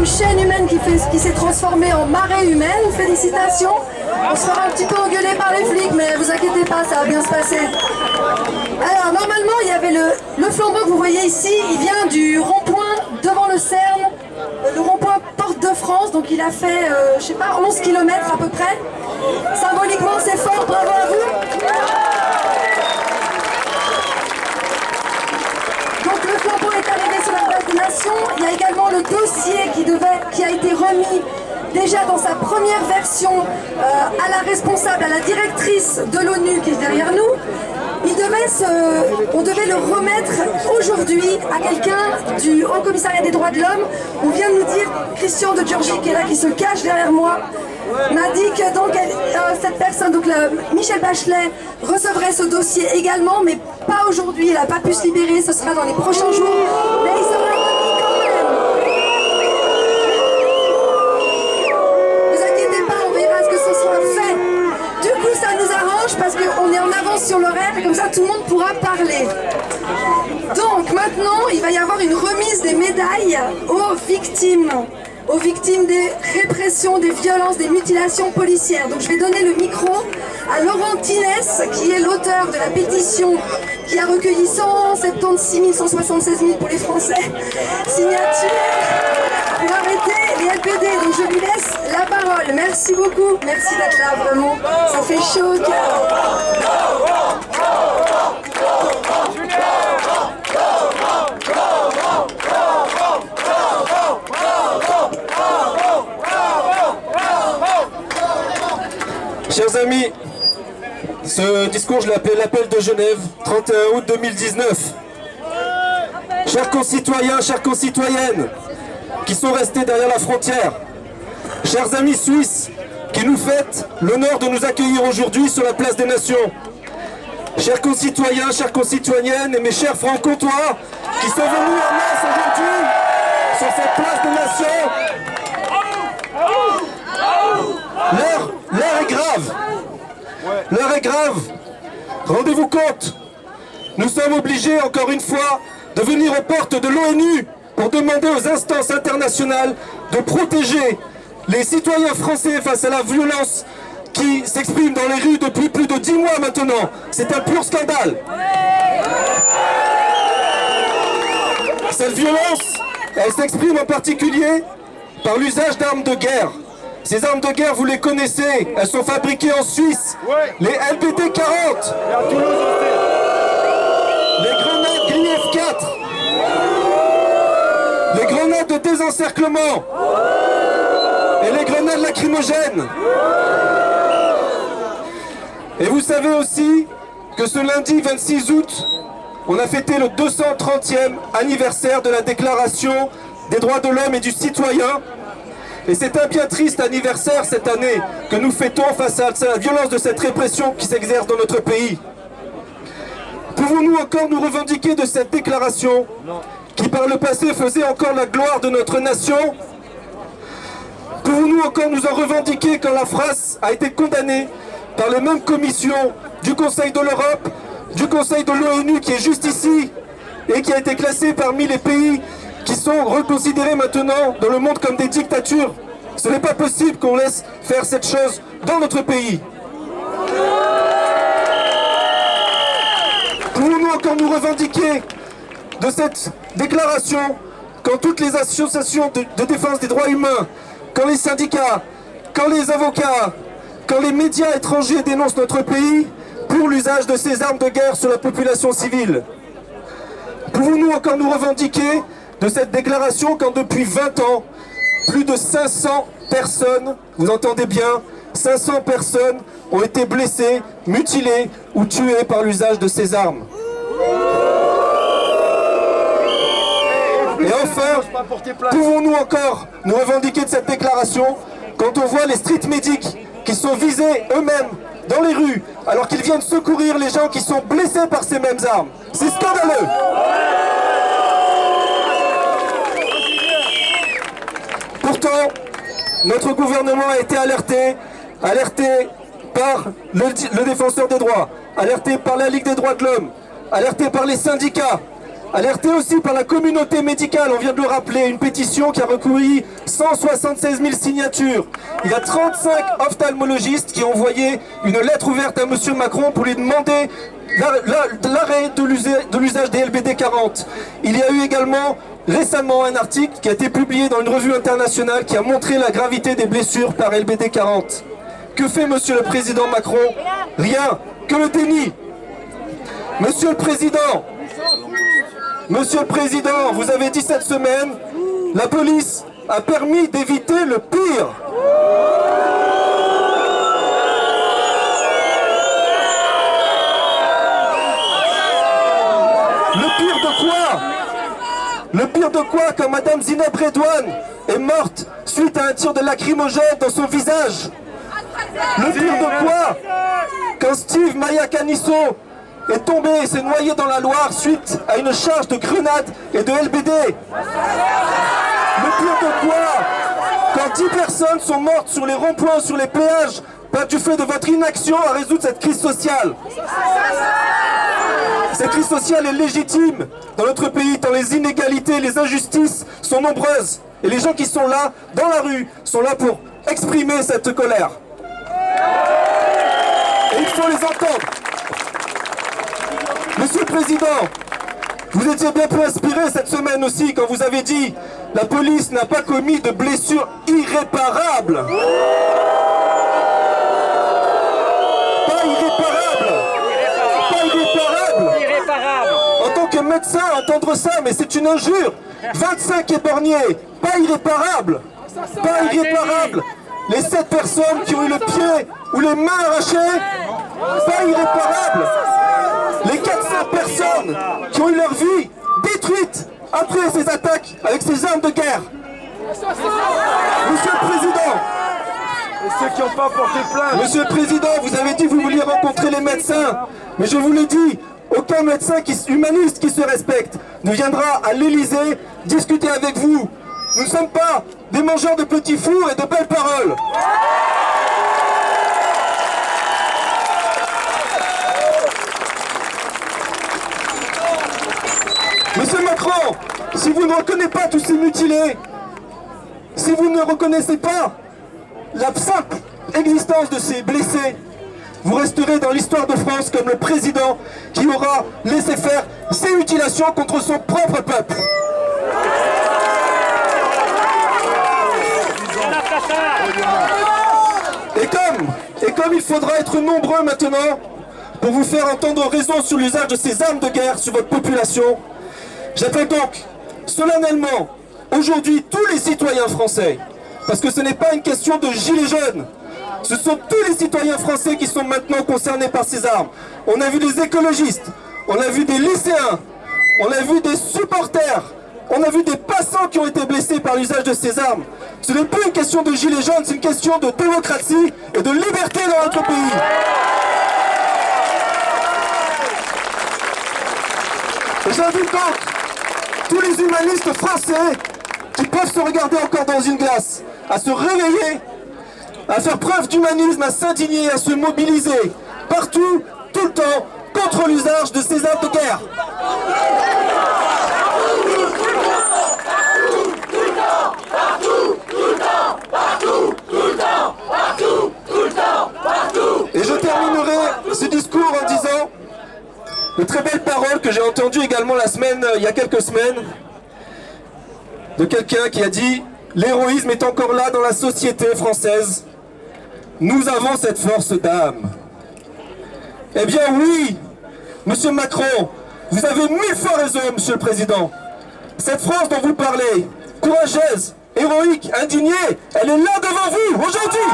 une chaîne humaine qui s'est transformée en marée humaine. Félicitations. On se fera un petit peu engueuler par les flics, mais vous inquiétez pas, ça va bien se passer. Alors, normalement, il y avait le flambeau que vous voyez ici, il vient du rond-point devant le CERN, le rond-point Porte de France, donc il a fait, je sais pas, 11 km à peu près. Symboliquement, c'est fort, bravo à vous. Donc le flambeau est arrivé sur la place des Nations. Il y a également le dossier qui a été remis déjà dans sa première version à la responsable, à la directrice de l'ONU qui est derrière nous. On devait le remettre aujourd'hui à quelqu'un du Haut Commissariat des droits de l'homme. On vient de nous dire, Christian de Giorgi qui est là, qui se cache derrière moi, m'a dit que donc cette personne, donc Michelle Bachelet, recevrait ce dossier également, mais pas aujourd'hui. Elle n'a pas pu se libérer, ce sera dans les prochains jours. Mais il sera remis quand même. Ne vous inquiétez pas, on verra ce que ce sera fait. Du coup, ça nous arrange parce qu'on est en avance sur l'horaire et comme ça, tout le monde pourra parler. Donc maintenant, il va y avoir une remise des médailles aux victimes des répressions, des violences, des mutilations policières. Donc je vais donner le micro à Laurent Tinès, qui est l'auteur de la pétition qui a recueilli 176 176 000 pour les Français signatures pour arrêter les LPD. Donc je lui laisse la parole. Merci beaucoup, merci d'être là, vraiment, ça fait chaud au cœur. Chers amis, ce discours, je l'appelle l'appel de Genève, 31 août 2019. Chers concitoyens, chères concitoyennes, qui sont restés derrière la frontière, chers amis suisses, qui nous faites l'honneur de nous accueillir aujourd'hui sur la place des Nations, chers concitoyens, chères concitoyennes et mes chers francs-comtois, qui sont venus en masse aujourd'hui sur cette place des Nations. L'heure est grave. L'heure est grave. Rendez-vous compte. Nous sommes obligés, encore une fois, de venir aux portes de l'ONU pour demander aux instances internationales de protéger les citoyens français face à la violence qui s'exprime dans les rues depuis plus de 10 mois maintenant. C'est un pur scandale. Cette violence, elle s'exprime en particulier par l'usage d'armes de guerre. Ces armes de guerre, vous les connaissez, elles sont fabriquées en Suisse. Les LPT 40, les grenades Grien F4, les grenades de désencerclement et les grenades lacrymogènes. Et vous savez aussi que ce lundi 26 août, on a fêté le 230e anniversaire de la Déclaration des droits de l'homme et du citoyen. Et c'est un bien triste anniversaire cette année que nous fêtons face à la violence de cette répression qui s'exerce dans notre pays. Pouvons-nous encore nous revendiquer de cette déclaration qui par le passé faisait encore la gloire de notre nation? Pouvons-nous encore nous en revendiquer quand la phrase a été condamnée par les mêmes commissions du Conseil de l'Europe, du Conseil de l'ONU qui est juste ici et qui a été classé parmi les pays qui sont reconsidérés maintenant dans le monde comme des dictatures? Ce n'est pas possible qu'on laisse faire cette chose dans notre pays. Pouvons-nous encore nous revendiquer de cette déclaration quand toutes les associations de défense des droits humains, quand les syndicats, quand les avocats, quand les médias étrangers dénoncent notre pays pour l'usage de ces armes de guerre sur la population civile? Pouvons-nous encore nous revendiquer de cette déclaration quand depuis 20 ans, plus de 500 personnes, vous entendez bien, 500 personnes ont été blessées, mutilées ou tuées par l'usage de ces armes? Et enfin, pouvons-nous encore nous revendiquer de cette déclaration quand on voit les street medics qui sont visés eux-mêmes dans les rues alors qu'ils viennent secourir les gens qui sont blessés par ces mêmes armes? C'est scandaleux! Pourtant, notre gouvernement a été alerté par le défenseur des droits, alerté par la Ligue des droits de l'homme, alerté par les syndicats, Alerté aussi par la communauté médicale, on vient de le rappeler, une pétition qui a recueilli 176 000 signatures. Il y a 35 ophtalmologistes qui ont envoyé une lettre ouverte à M. Macron pour lui demander l'arrêt de l'usage des LBD 40. Il y a eu également récemment un article qui a été publié dans une revue internationale qui a montré la gravité des blessures par LBD 40. Que fait Monsieur le Président Macron? Rien, que le déni. Monsieur le Président, vous avez dit cette semaine, la police a permis d'éviter le pire. Le pire de quoi quand Madame Zineb Redouane est morte suite à un tir de lacrymogène dans son visage? Le pire de quoi quand Steve Mayakanisso est tombé et s'est noyé dans la Loire suite à une charge de grenades et de LBD? Le pire de quoi quand 10 personnes sont mortes sur les ronds-points, sur les péages, pas du fait de votre inaction à résoudre cette crise sociale? Cette crise sociale est légitime dans notre pays, tant les inégalités, les injustices sont nombreuses. Et les gens qui sont là, dans la rue, sont là pour exprimer cette colère. Et il faut les entendre. Monsieur le Président, vous étiez bien peu inspiré cette semaine aussi quand vous avez dit « La police n'a pas commis de blessures irréparables ». Pas irréparables. En tant que médecin, entendre ça, mais c'est une injure. 25 éborgnés, pas irréparables. Pas irréparables. Les 7 personnes qui ont eu le pied ou les mains arrachées, pas irréparables. Les 400 personnes qui ont eu leur vie détruite après ces attaques avec ces armes de guerre. Monsieur le Président, et ceux qui n'ont pas porté plainte. Monsieur le Président, vous avez dit que vous vouliez rencontrer les médecins. Mais je vous le dis, aucun médecin humaniste qui se respecte ne viendra à l'Élysée discuter avec vous. Nous ne sommes pas des mangeurs de petits fours et de belles paroles. Monsieur Macron, si vous ne reconnaissez pas tous ces mutilés, si vous ne reconnaissez pas la simple existence de ces blessés, vous resterez dans l'histoire de France comme le président qui aura laissé faire ces mutilations contre son propre peuple. Et comme il faudra être nombreux maintenant pour vous faire entendre raison sur l'usage de ces armes de guerre sur votre population, j'appelle donc solennellement aujourd'hui tous les citoyens français, parce que ce n'est pas une question de gilets jaunes. Ce sont tous les citoyens français qui sont maintenant concernés par ces armes. On a vu des écologistes, on a vu des lycéens, on a vu des supporters, on a vu des passants qui ont été blessés par l'usage de ces armes. Ce n'est plus une question de gilets jaunes, c'est une question de démocratie et de liberté dans notre pays. Et j'invite donc tous les humanistes français qui peuvent se regarder encore dans une glace, à se réveiller, à faire preuve d'humanisme, à s'indigner, à se mobiliser, partout, tout le temps, contre l'usage de ces armes de guerre. Et je terminerai ce discours en disant de très belles paroles que j'ai entendues également il y a quelques semaines, de quelqu'un qui a dit « L'héroïsme est encore là dans la société française. Nous avons cette force d'âme. » Eh bien oui, Monsieur Macron, vous avez 1000 fois raison, Monsieur le Président. Cette France dont vous parlez, courageuse, héroïque, indignée, elle est là devant vous, aujourd'hui.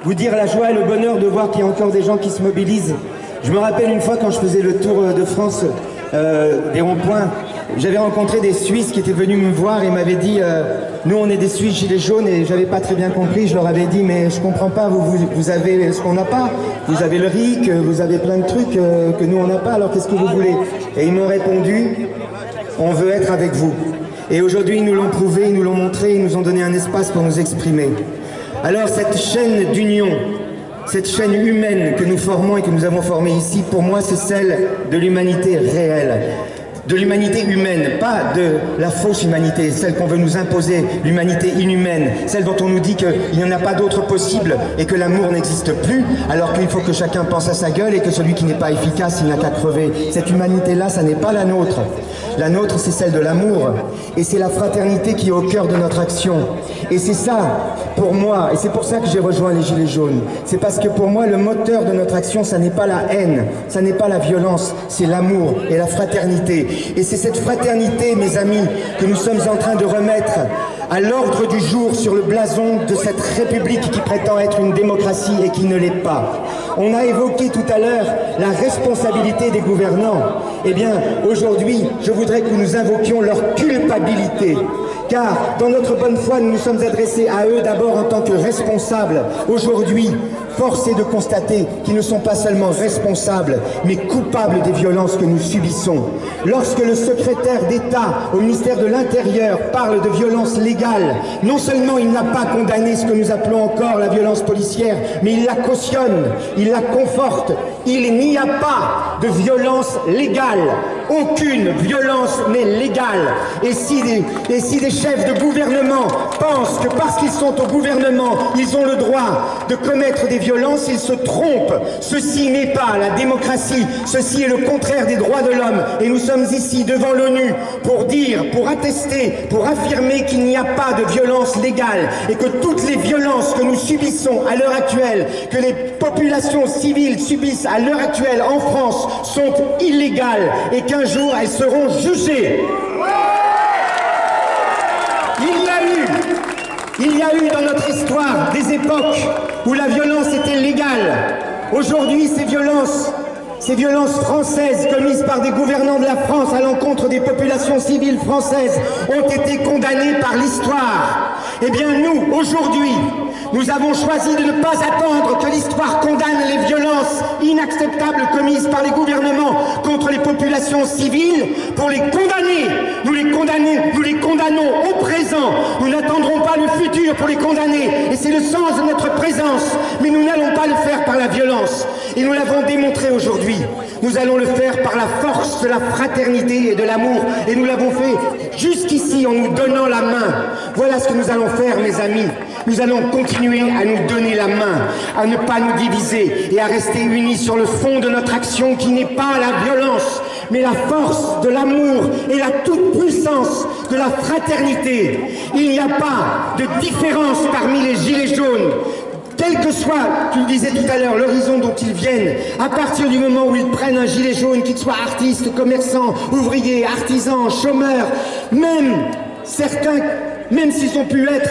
vous dire la joie et le bonheur de voir qu'il y a encore des gens qui se mobilisent. Je me rappelle une fois quand je faisais le tour de France des ronds-points, j'avais rencontré des Suisses qui étaient venus me voir et m'avaient dit nous on est des Suisses gilets jaunes, et j'avais pas très bien compris. Je leur avais dit mais je comprends pas, vous avez ce qu'on n'a pas, vous avez le RIC, vous avez plein de trucs que nous on n'a pas, alors qu'est-ce que vous voulez? Et ils m'ont répondu on veut être avec vous. Et aujourd'hui ils nous l'ont prouvé, ils nous l'ont montré, ils nous ont donné un espace pour nous exprimer. Alors cette chaîne d'union, cette chaîne humaine que nous formons et que nous avons formée ici, pour moi c'est celle de l'humanité réelle. De l'humanité humaine, pas de la fausse humanité, celle qu'on veut nous imposer, l'humanité inhumaine, celle dont on nous dit qu'il n'y en a pas d'autre possible et que l'amour n'existe plus, alors qu'il faut que chacun pense à sa gueule et que celui qui n'est pas efficace, il n'a qu'à crever. Cette humanité-là, ça n'est pas la nôtre. La nôtre, c'est celle de l'amour, et c'est la fraternité qui est au cœur de notre action. Et c'est ça, pour moi, et c'est pour ça que j'ai rejoint les Gilets jaunes. C'est parce que pour moi, le moteur de notre action, ça n'est pas la haine, ça n'est pas la violence, c'est l'amour et la fraternité. Et c'est cette fraternité, mes amis, que nous sommes en train de remettre à l'ordre du jour sur le blason de cette République qui prétend être une démocratie et qui ne l'est pas. On a évoqué tout à l'heure la responsabilité des gouvernants. Eh bien, aujourd'hui, je voudrais que nous invoquions leur culpabilité. Car dans notre bonne foi, nous nous sommes adressés à eux d'abord en tant que responsables. Aujourd'hui, force est de constater qu'ils ne sont pas seulement responsables, mais coupables des violences que nous subissons. Lorsque le secrétaire d'État au ministère de l'Intérieur parle de violence légale, non seulement il n'a pas condamné ce que nous appelons encore la violence policière, mais il la cautionne, il la conforte. Il n'y a pas de violence légale. Aucune violence n'est légale. Et si des chefs de gouvernement pensent que parce qu'ils sont au gouvernement, ils ont le droit de commettre des violences, ils se trompent. Ceci n'est pas la démocratie, ceci est le contraire des droits de l'homme. Et nous sommes ici devant l'ONU pour dire, pour attester, pour affirmer qu'il n'y a pas de violence légale et que toutes les violences que nous subissons à l'heure actuelle, que les populations civiles subissent à l'heure actuelle en France sont illégales et qu'un jour elles seront jugées. Il y a eu dans notre histoire des époques où la violence était légale. Aujourd'hui, ces violences françaises commises par des gouvernants de la France à l'encontre des populations civiles françaises ont été condamnées par l'histoire. Eh bien nous, aujourd'hui, nous avons choisi de ne pas attendre que l'histoire condamne les violences inacceptables commises par les gouvernements contre les populations civiles pour les condamner. Nous les condamnons au présent. Nous n'attendrons pas le futur pour les condamner. Et c'est le sens de notre présence. Mais nous n'allons pas le faire par la violence. Et nous l'avons démontré aujourd'hui. Nous allons le faire par la force de la fraternité et de l'amour. Et nous l'avons fait jusqu'ici en nous donnant la main. Voilà ce que nous allons faire, mes amis. Nous allons continuer à nous donner la main, à ne pas nous diviser et à rester unis sur le fond de notre action qui n'est pas la violence, mais la force de l'amour et la toute-puissance de la fraternité. Il n'y a pas de différence parmi les gilets jaunes. Quel que soit, tu le disais tout à l'heure, l'horizon dont ils viennent, à partir du moment où ils prennent un gilet jaune, qu'ils soient artistes, commerçants, ouvriers, artisans, chômeurs, même certains, même s'ils ont pu être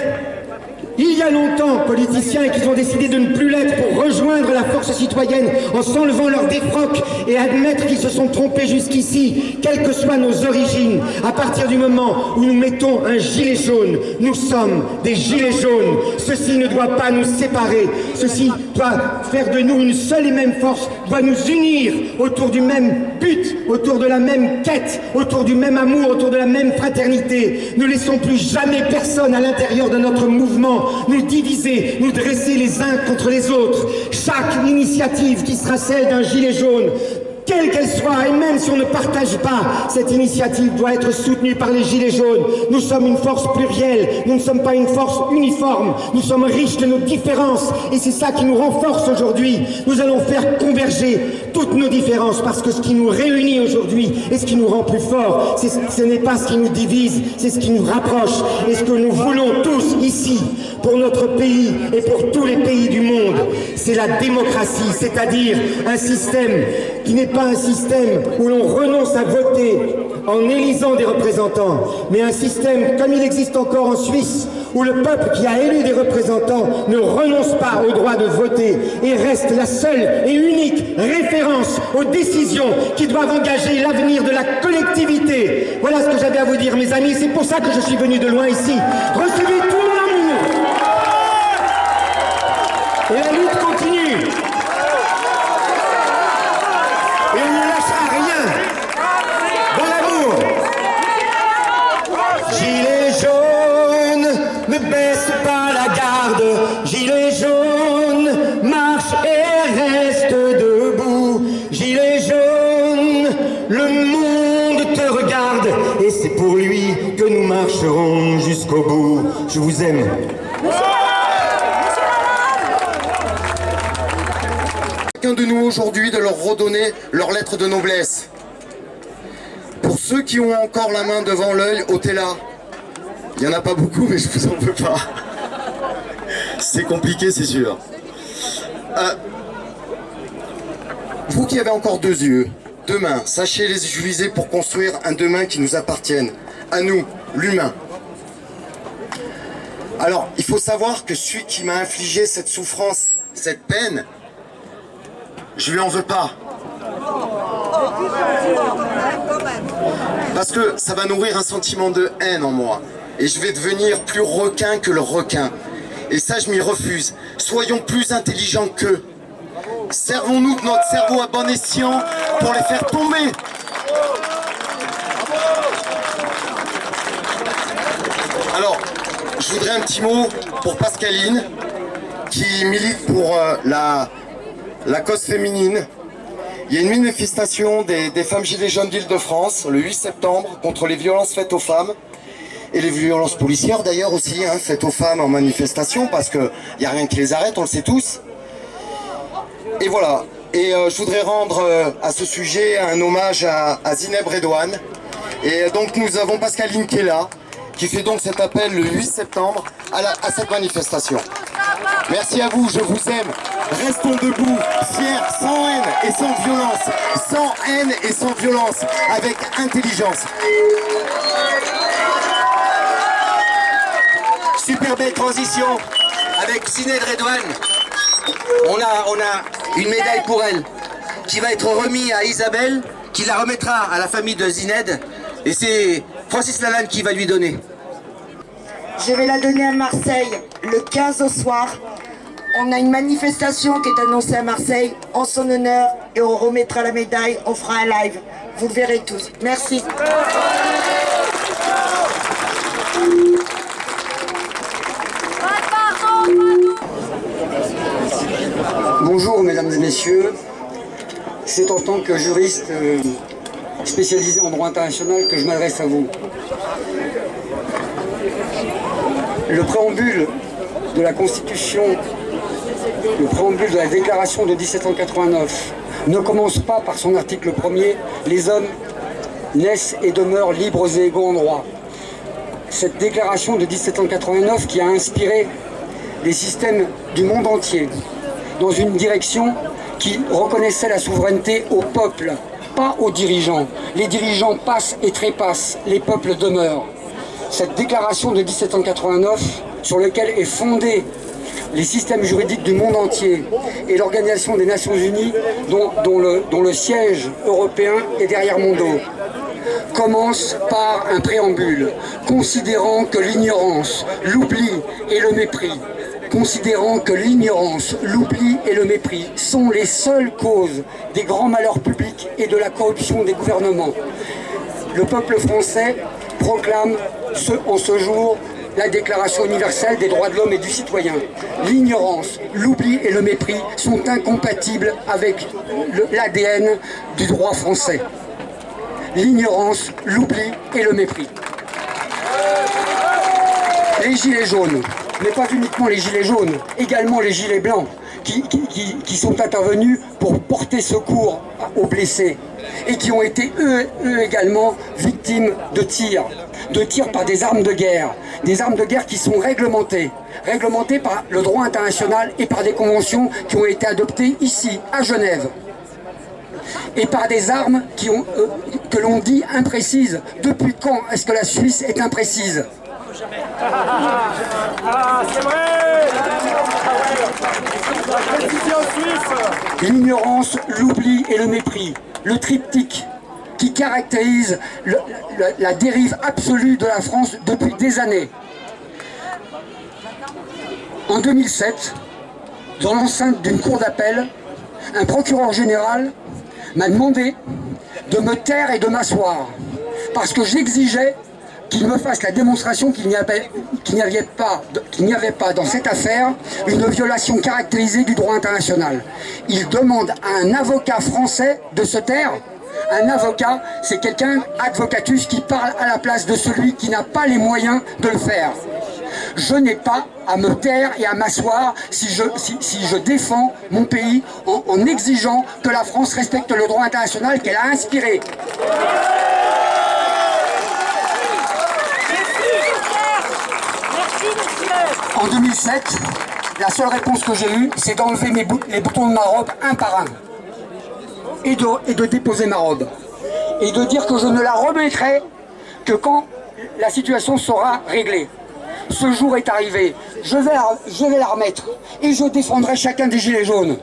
il y a longtemps politiciens et qu'ils ont décidé de ne plus l'être pour rejoindre la force citoyenne en s'enlevant leur défroque et admettre qu'ils se sont trompés jusqu'ici, quelles que soient nos origines, à partir du moment où nous mettons un gilet jaune, nous sommes des gilets jaunes. Ceci ne doit pas nous séparer, ceci doit faire de nous une seule et même force, doit nous unir autour du même but, autour de la même quête, autour du même amour, autour de la même fraternité. Ne laissons plus jamais personne à l'intérieur de notre mouvement nous diviser, nous dresser les uns contre les autres. Chaque initiative qui sera celle d'un gilet jaune, quelle qu'elle soit, et même si on ne partage pas, cette initiative doit être soutenue par les gilets jaunes. Nous sommes une force plurielle, nous ne sommes pas une force uniforme, nous sommes riches de nos différences, et c'est ça qui nous renforce aujourd'hui. Nous allons faire converger toutes nos différences, parce que ce qui nous réunit aujourd'hui, et ce qui nous rend plus forts, ce n'est pas ce qui nous divise, c'est ce qui nous rapproche, et ce que nous voulons tous ici, pour notre pays, et pour tous les pays du monde, c'est la démocratie, c'est-à-dire un système qui n'est pas un système où l'on renonce à voter en élisant des représentants, mais un système comme il existe encore en Suisse, où le peuple qui a élu des représentants ne renonce pas au droit de voter et reste la seule et unique référence aux décisions qui doivent engager l'avenir de la collectivité. Voilà ce que j'avais à vous dire, mes amis. C'est pour ça que je suis venu de loin ici. Recevez tout mon amour. Et la lutte continue. Et on ne lâchera rien dans l'amour. Gilets jaunes, ne baisse pas la garde. Gilets jaunes, marche et reste debout. Gilets jaunes, le monde te regarde. Et c'est pour lui que nous marcherons jusqu'au bout. Je vous aime. Chacun de nous aujourd'hui de leur redonner leur lettre de noblesse. Pour ceux qui ont encore la main devant l'œil, ôtez-la. Il n'y en a pas beaucoup, mais je vous en veux pas. C'est compliqué, c'est sûr. Vous qui avez encore deux yeux, deux mains, sachez les utiliser pour construire un demain qui nous appartienne. À nous, l'humain. Alors, il faut savoir que celui qui m'a infligé cette souffrance, cette peine, je lui en veux pas. Parce que ça va nourrir un sentiment de haine en moi. Et je vais devenir plus requin que le requin. Et ça, je m'y refuse. Soyons plus intelligents qu'eux. Servons-nous de notre cerveau à bon escient pour les faire tomber. Alors, je voudrais un petit mot pour Pascaline, qui milite pour la cause féminine. Il y a une manifestation des femmes gilets jaunes d'Île-de-France le 8 septembre contre les violences faites aux femmes et les violences policières d'ailleurs aussi, hein, faites aux femmes en manifestation, parce qu'il n'y a rien qui les arrête, on le sait tous. Et voilà, et je voudrais rendre à ce sujet un hommage à Zineb Redouane. Et donc nous avons Pascaline qui est là, qui fait donc cet appel le 8 septembre à cette manifestation. Merci à vous, je vous aime. Restons debout, fiers, sans haine et sans violence. Sans haine et sans violence, avec intelligence. Super belle transition avec Zineb Redouane. On a une médaille pour elle qui va être remise à Isabelle, qui la remettra à la famille de Zineb. Et c'est Francis Lalanne qui va lui donner. Je vais la donner à Marseille le 15 au soir. On a une manifestation qui est annoncée à Marseille en son honneur et on remettra la médaille, on fera un live. Vous le verrez tous. Merci. Bonjour mesdames et messieurs, c'est en tant que juriste spécialisé en droit international que je m'adresse à vous. Le préambule de la Constitution, le préambule de la Déclaration de 1789 ne commence pas par son article 1er « Les hommes naissent et demeurent libres et égaux en droit ». Cette déclaration de 1789 qui a inspiré les systèmes du monde entier dans une direction qui reconnaissait la souveraineté au peuple, pas aux dirigeants. Les dirigeants passent et trépassent, les peuples demeurent. Cette déclaration de 1789, sur laquelle est fondé les systèmes juridiques du monde entier et l'Organisation des Nations Unies, dont le siège européen est derrière mon dos, commence par un préambule, considérant que l'ignorance, l'oubli et le mépris, considérant que l'ignorance, l'oubli et le mépris sont les seules causes des grands malheurs publics et de la corruption des gouvernements. Le peuple français proclame en ce jour la Déclaration universelle des droits de l'homme et du citoyen. L'ignorance, l'oubli et le mépris sont incompatibles avec l'ADN du droit français. L'ignorance, l'oubli et le mépris. Les gilets jaunes, mais pas uniquement les gilets jaunes, également les gilets blancs, qui sont intervenus pour porter secours aux blessés et qui ont été eux également victimes de tirs par des armes de guerre qui sont réglementées par le droit international et par des conventions qui ont été adoptées ici, à Genève, et par des armes que l'on dit imprécises. Depuis quand est-ce que la Suisse est imprécise ? c'est vrai. La précision suisse. L'ignorance, l'oubli et le mépris. Le triptyque qui caractérise la dérive absolue de la France depuis des années. En 2007, dans l'enceinte d'une cour d'appel, un procureur général m'a demandé de me taire et de m'asseoir parce que j'exigeais qu'il me fasse la démonstration qu'il n'y avait pas dans cette affaire une violation caractérisée du droit international. Il demande à un avocat français de se taire. Un avocat, c'est quelqu'un, advocatus, qui parle à la place de celui qui n'a pas les moyens de le faire. Je n'ai pas à me taire et à m'asseoir si je défends mon pays en exigeant que la France respecte le droit international qu'elle a inspiré. En 2007, la seule réponse que j'ai eue, c'est d'enlever les boutons de ma robe un par un et de déposer ma robe et de dire que je ne la remettrai que quand la situation sera réglée. Ce jour est arrivé, je vais la remettre et je défendrai chacun des gilets jaunes.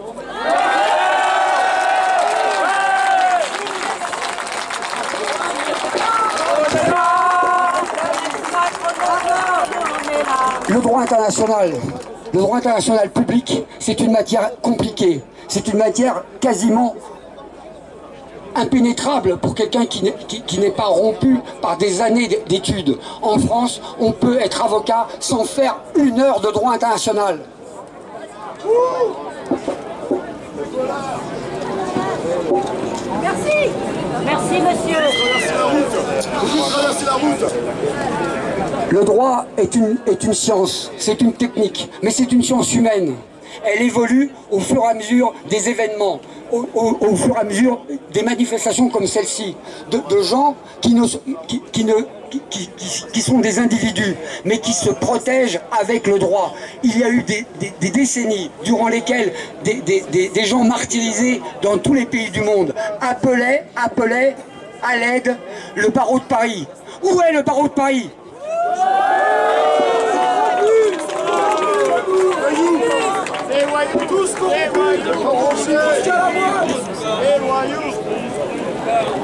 Le droit international public, c'est une matière compliquée, c'est une matière quasiment impénétrable pour quelqu'un qui n'est pas rompu par des années d'études. En France, on peut être avocat sans faire une heure de droit international. Merci. Merci, monsieur. Traversez la route. Le droit est une science, c'est une technique, mais c'est une science humaine. Elle évolue au fur et à mesure des événements, au fur et à mesure des manifestations comme celle-ci, de gens qui sont des individus, mais qui se protègent avec le droit. Il y a eu des décennies durant lesquelles des gens martyrisés dans tous les pays du monde appelaient à l'aide le barreau de Paris. Où est le barreau de Paris ?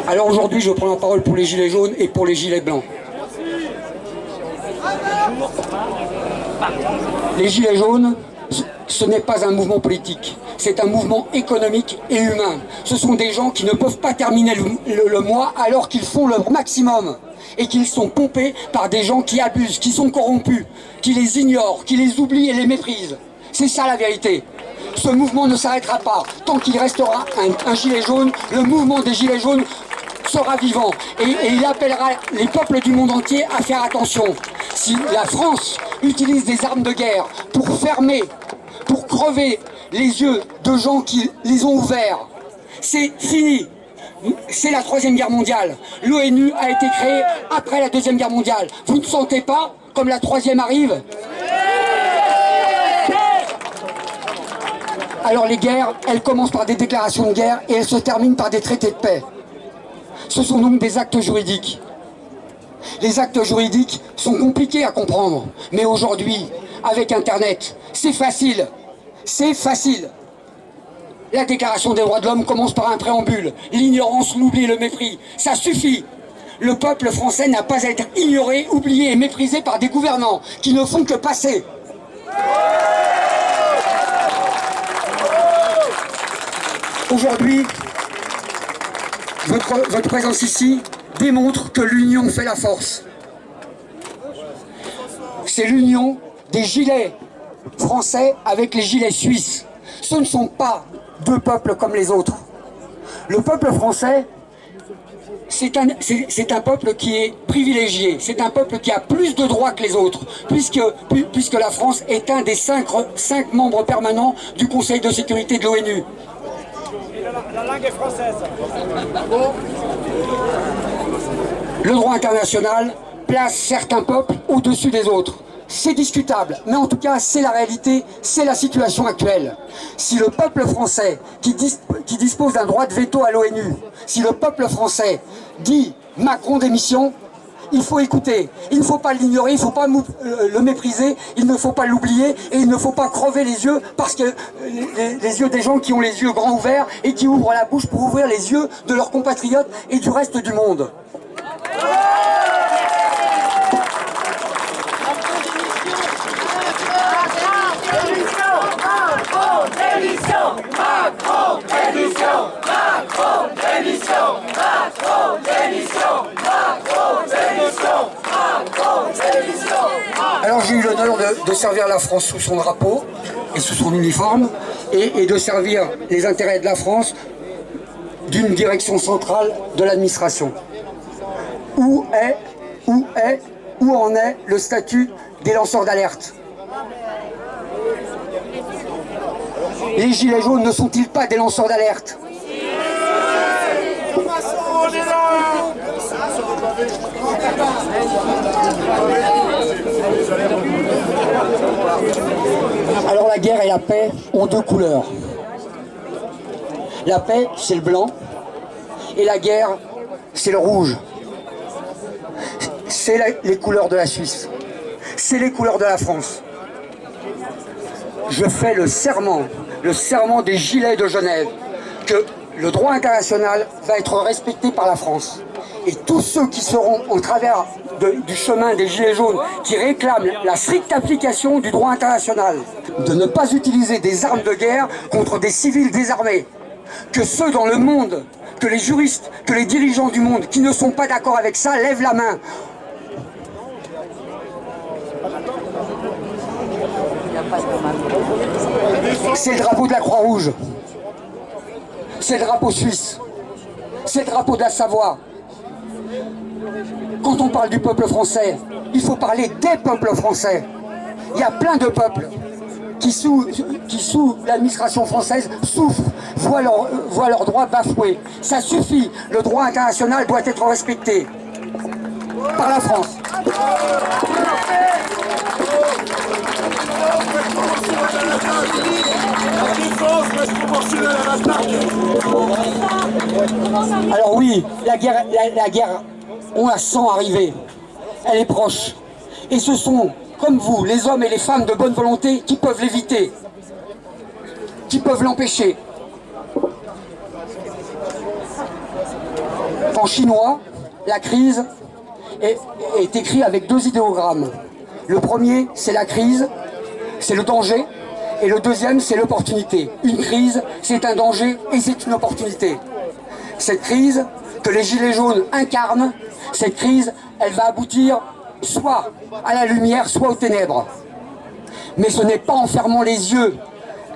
Alors aujourd'hui, je prends la parole pour les gilets jaunes et pour les gilets blancs. Les gilets jaunes, ce n'est pas un mouvement politique, c'est un mouvement économique et humain. Ce sont des gens qui ne peuvent pas terminer le mois alors qu'ils font leur maximum et qu'ils sont pompés par des gens qui abusent, qui sont corrompus, qui les ignorent, qui les oublient et les méprisent. C'est ça la vérité. Ce mouvement ne s'arrêtera pas. Tant qu'il restera un gilet jaune, le mouvement des gilets jaunes sera vivant. Et il appellera les peuples du monde entier à faire attention. Si la France utilise des armes de guerre pour fermer, pour crever les yeux de gens qui les ont ouverts, c'est fini. C'est la Troisième Guerre mondiale. L'ONU a été créée après la Deuxième Guerre mondiale. Vous ne sentez pas comme la Troisième arrive ? Alors les guerres, elles commencent par des déclarations de guerre et elles se terminent par des traités de paix. Ce sont donc des actes juridiques. Les actes juridiques sont compliqués à comprendre, mais aujourd'hui, avec Internet, c'est facile. C'est facile. La Déclaration des droits de l'homme commence par un préambule. L'ignorance, l'oubli et le mépris. Ça suffit. Le peuple français n'a pas à être ignoré, oublié et méprisé par des gouvernants qui ne font que passer. Aujourd'hui, votre présence ici démontre que l'union fait la force. C'est l'union des gilets français avec les gilets suisses. Ce ne sont pas deux peuples comme les autres. Le peuple français, c'est un peuple qui est privilégié. C'est un peuple qui a plus de droits que les autres, puisque la France est un des cinq membres permanents du Conseil de sécurité de l'ONU. La langue est française. Le droit international place certains peuples au-dessus des autres. C'est discutable, mais en tout cas, c'est la réalité, c'est la situation actuelle. Si le peuple français, qui dispose d'un droit de veto à l'ONU, si le peuple français dit Macron démission, il faut écouter. Il ne faut pas l'ignorer, il ne faut pas le mépriser, il ne faut pas l'oublier et il ne faut pas crever les yeux parce que les yeux des gens qui ont les yeux grands ouverts et qui ouvrent la bouche pour ouvrir les yeux de leurs compatriotes et du reste du monde. Alors j'ai eu l'honneur de servir la France sous son drapeau et sous son uniforme et de servir les intérêts de la France d'une direction centrale de l'administration. Où en est le statut des lanceurs d'alerte? Les gilets jaunes ne sont-ils pas des lanceurs d'alerte? Alors la guerre et la paix ont deux couleurs. La paix, c'est le blanc, et la guerre, c'est le rouge. C'est les couleurs de la Suisse. C'est les couleurs de la France. Je fais le serment des Gilets de Genève, que le droit international va être respecté par la France. Et tous ceux qui seront au travers du chemin des Gilets jaunes, qui réclament la stricte application du droit international, de ne pas utiliser des armes de guerre contre des civils désarmés, que ceux dans le monde, que les juristes, que les dirigeants du monde qui ne sont pas d'accord avec ça, lèvent la main. C'est le drapeau de la Croix-Rouge. C'est le drapeau suisse. C'est le drapeau de la Savoie. Quand on parle du peuple français, il faut parler des peuples français. Il y a plein de peuples qui sous l'administration française souffrent, voient leurs droits bafoués. Ça suffit, le droit international doit être respecté par la France. Alors oui, la guerre, on la sent arriver. Elle est proche. Et ce sont, comme vous, les hommes et les femmes de bonne volonté, qui peuvent l'éviter, qui peuvent l'empêcher. En chinois, la crise est écrite avec deux idéogrammes. Le premier, c'est la crise, c'est le danger, et le deuxième, c'est l'opportunité. Une crise, c'est un danger et c'est une opportunité. Cette crise que les Gilets jaunes incarnent, cette crise, elle va aboutir soit à la lumière, soit aux ténèbres. Mais ce n'est pas en fermant les yeux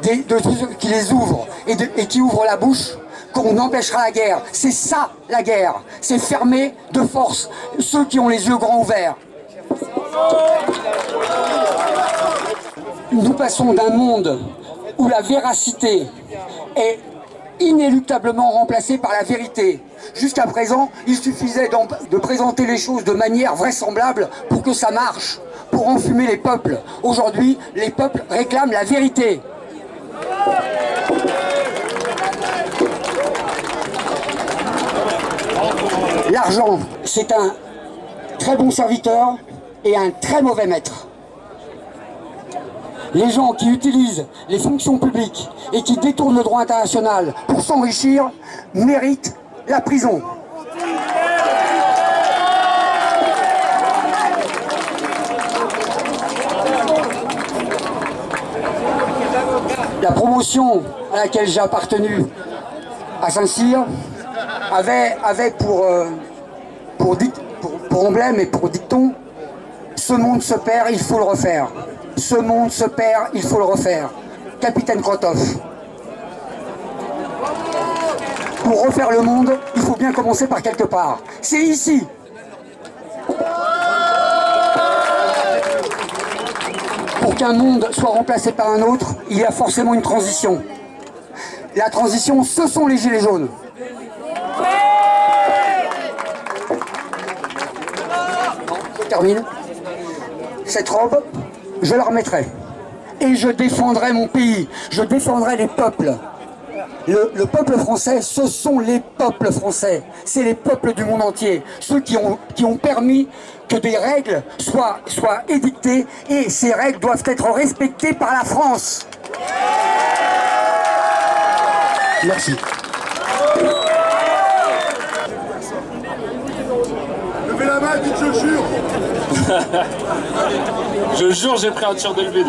de ceux qui les ouvrent et qui ouvrent la bouche qu'on empêchera la guerre. C'est ça la guerre, c'est fermer de force ceux qui ont les yeux grands ouverts. Nous passons d'un monde où la véracité est inéluctablement remplacée par la vérité. Jusqu'à présent, il suffisait de présenter les choses de manière vraisemblable pour que ça marche, pour enfumer les peuples. Aujourd'hui, les peuples réclament la vérité. L'argent, c'est un très bon serviteur et un très mauvais maître. Les gens qui utilisent les fonctions publiques et qui détournent le droit international pour s'enrichir méritent la prison. La promotion à laquelle j'ai appartenu à Saint-Cyr avait pour emblème et pour dicton: ce monde se perd, il faut le refaire. Ce monde se perd, il faut le refaire. Capitaine Krotov. Pour refaire le monde, il faut bien commencer par quelque part. C'est ici. Pour qu'un monde soit remplacé par un autre, il y a forcément une transition. La transition, ce sont les Gilets jaunes. Je termine. Cette robe, je la remettrai. Et je défendrai mon pays, je défendrai les peuples. Le peuple français, ce sont les peuples français. C'est les peuples du monde entier. Ceux qui ont permis que des règles soient édictées, et ces règles doivent être respectées par la France. Merci. Levez la main, dites je jure. Je jure, j'ai pris un tir de LBD.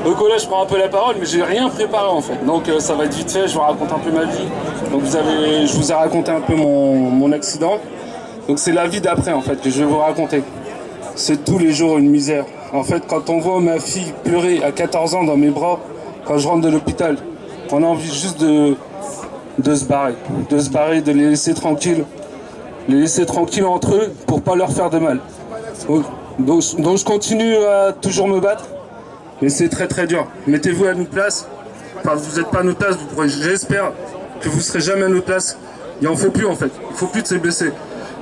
Donc là, je prends un peu la parole, mais j'ai rien préparé en fait. Donc ça va être vite fait, je vous raconte un peu ma vie. Donc je vous ai raconté un peu mon accident. Donc c'est la vie d'après en fait que je vais vous raconter. C'est tous les jours une misère. En fait, quand on voit ma fille pleurer à 14 ans dans mes bras, quand je rentre de l'hôpital, on a envie juste de se barrer. De se barrer, de les laisser tranquilles. Les laisser tranquilles entre eux pour pas leur faire de mal. Donc je continue à toujours me battre. Mais c'est très très dur. Mettez-vous à notre place. Enfin, vous n'êtes pas à notre place. J'espère que vous ne serez jamais à notre place. Il n'en faut plus en fait. Il ne faut plus de ces blessés.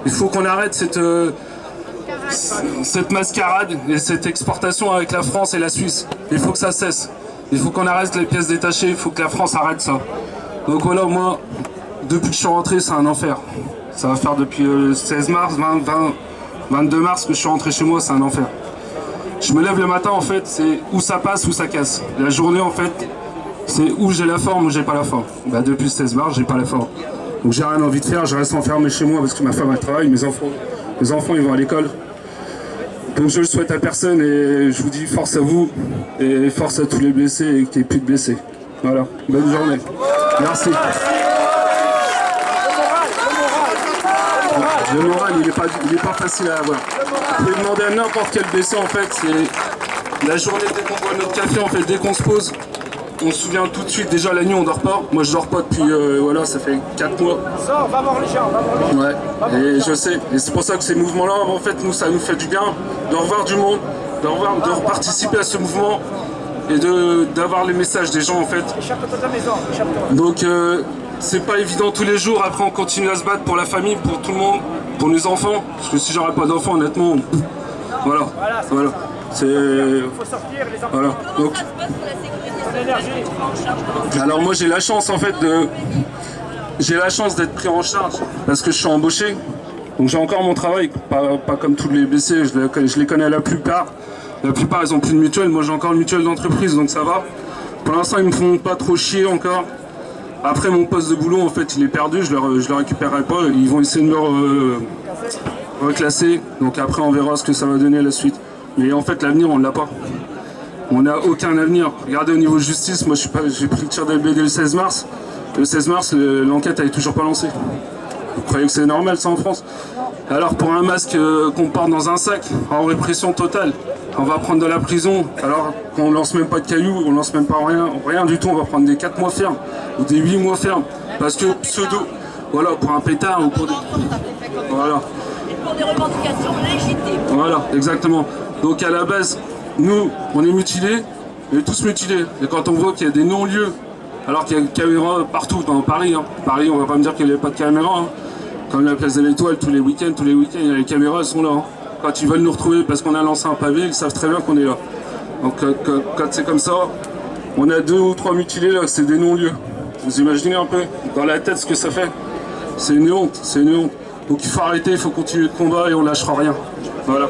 Il faut qu'on arrête cette mascarade et cette exportation avec la France et la Suisse. Il faut que ça cesse. Il faut qu'on arrête les pièces détachées. Il faut que la France arrête ça. Donc voilà, moi, depuis que je suis rentré, c'est un enfer. Ça va faire depuis le 16 mars, 22 mars que je suis rentré chez moi, c'est un enfer. Je me lève le matin, en fait, c'est où ça passe, où ça casse. La journée, en fait, c'est où j'ai la forme, où j'ai pas la forme. Bah, depuis le 16 mars, j'ai pas la forme. Donc j'ai rien envie de faire, je reste enfermé chez moi parce que ma femme elle travaille, mes enfants ils vont à l'école. Donc je le souhaite à personne et je vous dis force à vous et force à tous les blessés et qu'il n'y ait plus de blessés. Voilà, bonne journée. Merci. Le moral, il est pas facile à avoir. Vous pouvez demander à n'importe quel blessé, en fait, c'est la journée dès qu'on boit notre café, en fait, dès qu'on se pose, on se souvient tout de suite. Déjà la nuit, on dort pas. Moi, je dors pas depuis, voilà, ça fait 4 mois. Sors, va voir les gens, va voir les gens. Ouais, et je sais. Et c'est pour ça que ces mouvements-là, en fait, nous, ça nous fait du bien de revoir du monde, de participer à ce mouvement et d'avoir les messages des gens, en fait. Échappe-toi de la maison, échappe-toi. Donc, c'est pas évident tous les jours. Après, on continue à se battre pour la famille, pour tout le monde, pour nos enfants. Parce que si j'aurais pas d'enfants, honnêtement, voilà. C'est. Il faut sortir, les enfants. Voilà. Donc. Alors moi j'ai la chance en fait d'être pris en charge parce que je suis embauché. Donc j'ai encore mon travail, pas comme tous les blessés, je les connais la plupart. La plupart ils ont plus de mutuelle, moi j'ai encore une mutuelle d'entreprise donc ça va. Pour l'instant ils me font pas trop chier encore. Après mon poste de boulot en fait il est perdu, je le récupérerai pas, ils vont essayer de me reclasser. Donc après on verra ce que ça va donner à la suite. Mais en fait l'avenir on ne l'a pas. On n'a aucun avenir. Regardez au niveau justice, moi j'ai pris le tir de LBD le 16 mars. Le 16 mars, l'enquête n'est toujours pas lancée. Vous croyez que c'est normal ça en France? Alors pour un masque qu'on porte dans un sac, en répression totale, on va prendre de la prison, alors qu'on lance même pas de cailloux, on lance même pas rien du tout, on va prendre des 4 mois fermes, ou des 8 mois fermes. Parce que pseudo, voilà, pour un pétard ou pour des... Voilà. Et pour des revendications légitimes. Voilà, exactement. Donc à la base, nous, on est mutilés, on est tous mutilés. Et quand on voit qu'il y a des non-lieux, alors qu'il y a des caméras partout dans Paris, hein. Paris, on va pas me dire qu'il n'y avait pas de caméras. Hein. Comme la place de l'Étoile, tous les week-ends, les caméras elles sont là. Hein. Quand ils veulent nous retrouver parce qu'on a lancé un pavé, ils savent très bien qu'on est là. Donc quand c'est comme ça, on a 2 ou 3 mutilés là, c'est des non-lieux. Vous imaginez un peu, dans la tête, ce que ça fait? C'est une honte, c'est une honte. Donc il faut arrêter, il faut continuer le combat et on lâchera rien. Voilà.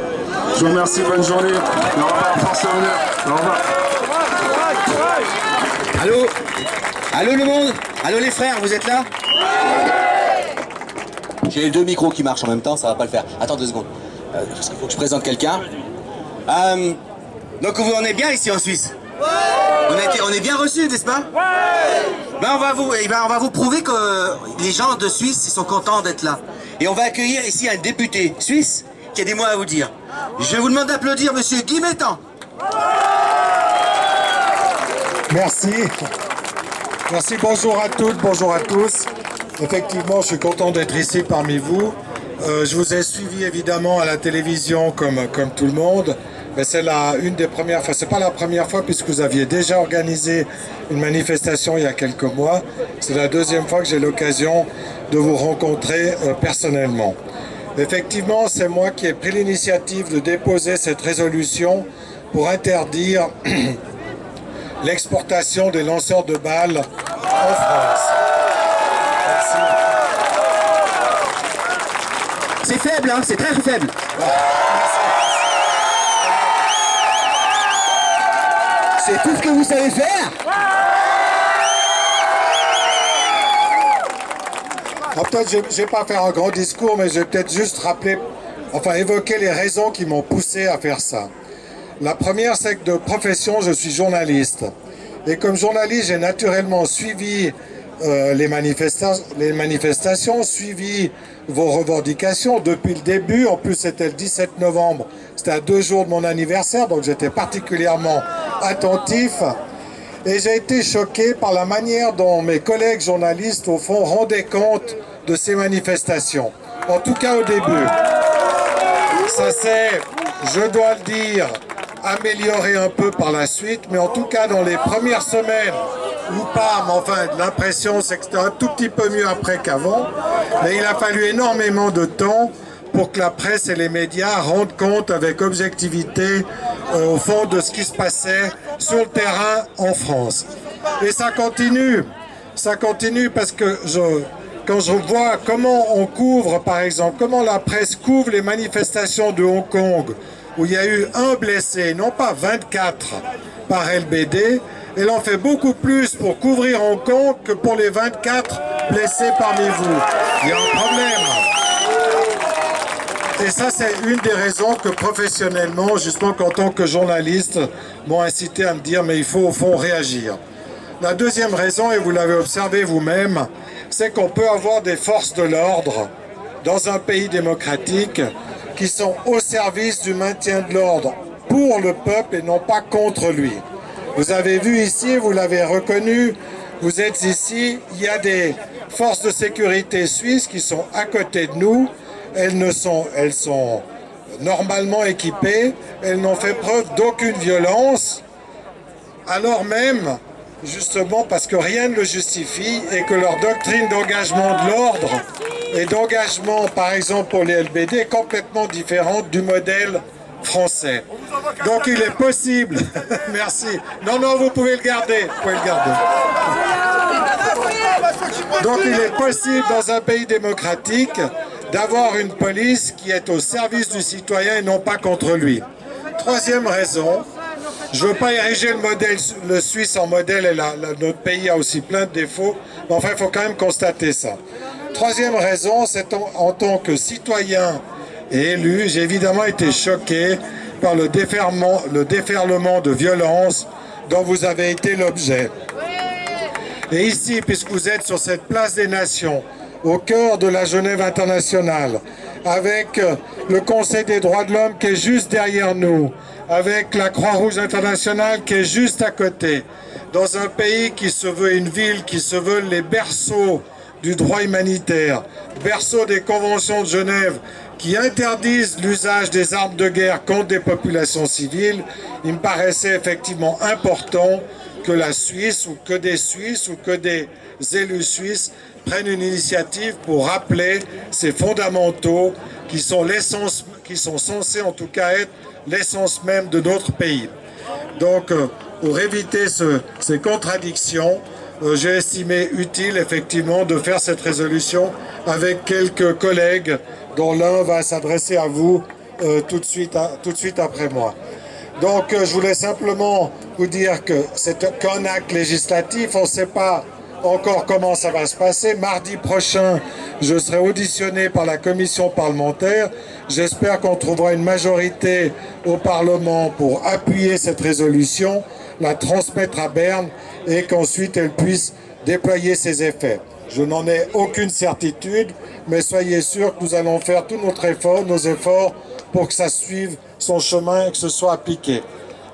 Je vous remercie, bonne journée. Au revoir, force et honneur. Au revoir. Allô? Allô le monde? Allô les frères, vous êtes là? J'ai les 2 micros qui marchent en même temps, ça va pas le faire. Attends 2 secondes. Il faut que je présente quelqu'un. Donc on est bien ici en Suisse? On est bien reçus, n'est-ce pas? Ben on va vous prouver que les gens de Suisse ils sont contents d'être là. Et on va accueillir ici un député suisse qui a des mots à vous dire. Je vous demande d'applaudir monsieur Guy Métan. Merci. Merci, bonjour à toutes, bonjour à tous. Effectivement, je suis content d'être ici parmi vous. Je vous ai suivi évidemment à la télévision comme tout le monde. Mais c'est une des premières fois, c'est pas la première fois puisque vous aviez déjà organisé une manifestation il y a quelques mois. C'est la 2e fois que j'ai l'occasion de vous rencontrer personnellement. Effectivement, c'est moi qui ai pris l'initiative de déposer cette résolution pour interdire l'exportation des lanceurs de balles en France. Merci. C'est faible, hein, c'est très faible. C'est tout ce que vous savez faire. Peut-être je ne vais pas faire un grand discours, mais je vais peut-être juste rappeler, enfin évoquer les raisons qui m'ont poussé à faire ça. La première, c'est que de profession, je suis journaliste. Et comme journaliste, j'ai naturellement suivi les manifestations, suivi vos revendications depuis le début. En plus, c'était le 17 novembre, c'était à 2 jours de mon anniversaire, donc j'étais particulièrement attentif. Et j'ai été choqué par la manière dont mes collègues journalistes, au fond, rendaient compte de ces manifestations. En tout cas, au début. Ça s'est, je dois le dire, amélioré un peu par la suite, mais en tout cas, dans les premières semaines, ou pas, mais enfin, l'impression, c'est que c'était un tout petit peu mieux après qu'avant. Mais il a fallu énormément de temps pour que la presse et les médias rendent compte avec objectivité, au fond, de ce qui se passait sur le terrain en France. Et ça continue parce que quand je vois comment on couvre, par exemple, comment la presse couvre les manifestations de Hong Kong, où il y a eu un blessé, non pas 24 par LBD, elle en fait beaucoup plus pour couvrir Hong Kong que pour les 24 blessés parmi vous. Il y a un problème. Et ça, c'est une des raisons que professionnellement, justement qu'en tant que journaliste, m'ont incité à me dire, mais il faut au fond réagir. La deuxième raison, et vous l'avez observé vous-même, c'est qu'on peut avoir des forces de l'ordre dans un pays démocratique qui sont au service du maintien de l'ordre pour le peuple et non pas contre lui. Vous avez vu ici, vous l'avez reconnu, vous êtes ici, il y a des forces de sécurité suisses qui sont à côté de nous. Elles sont normalement équipées, elles n'ont fait preuve d'aucune violence, alors même, justement parce que rien ne le justifie et que leur doctrine d'engagement de l'ordre et d'engagement, par exemple pour les LBD, est complètement différente du modèle français. Donc il est possible, merci, non, vous pouvez le garder, Donc il est possible dans un pays démocratique d'avoir une police qui est au service du citoyen et non pas contre lui. Troisième raison, je ne veux pas ériger le Suisse en modèle, et notre pays a aussi plein de défauts, mais enfin il faut quand même constater ça. Troisième raison, c'est en tant que citoyen et élu, j'ai évidemment été choqué par le déferlement de violence dont vous avez été l'objet. Et ici, puisque vous êtes sur cette place des nations, au cœur de la Genève internationale, avec le Conseil des droits de l'homme qui est juste derrière nous, avec la Croix-Rouge internationale qui est juste à côté, dans un pays qui se veut une ville, qui se veut les berceaux du droit humanitaire, berceau des conventions de Genève qui interdisent l'usage des armes de guerre contre des populations civiles, il me paraissait effectivement important que la Suisse ou que des Suisses ou que des élus suisses prennent une initiative pour rappeler ces fondamentaux qui sont l'essence, qui sont censés en tout cas être l'essence même de notre pays. Donc, pour éviter ces contradictions, j'ai estimé utile effectivement de faire cette résolution avec quelques collègues dont l'un va s'adresser à vous tout de suite après moi. Donc je voulais simplement vous dire que c'est qu'un acte législatif, on ne sait pas encore comment ça va se passer. Mardi prochain, je serai auditionné par la commission parlementaire. J'espère qu'on trouvera une majorité au Parlement pour appuyer cette résolution, la transmettre à Berne et qu'ensuite elle puisse déployer ses effets. Je n'en ai aucune certitude, mais soyez sûrs que nous allons faire tout nos efforts pour que ça suive son chemin et que ce soit appliqué.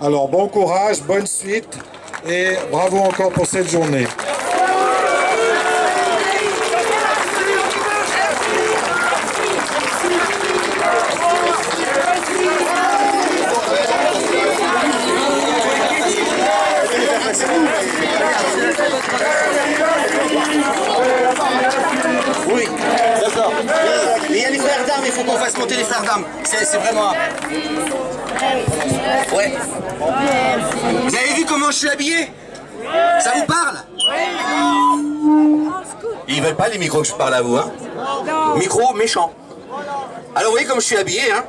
Alors bon courage, bonne suite et bravo encore pour cette journée. Oui, d'accord. Il y a les frères d'armes il faut qu'on fasse monter les frères d'armes. C'est vraiment... Ouais. Vous avez vu comment je suis habillé? Ça vous parle? Ils veulent pas les micros que je parle à vous, hein? Micro méchant. Alors vous voyez comme je suis habillé, hein?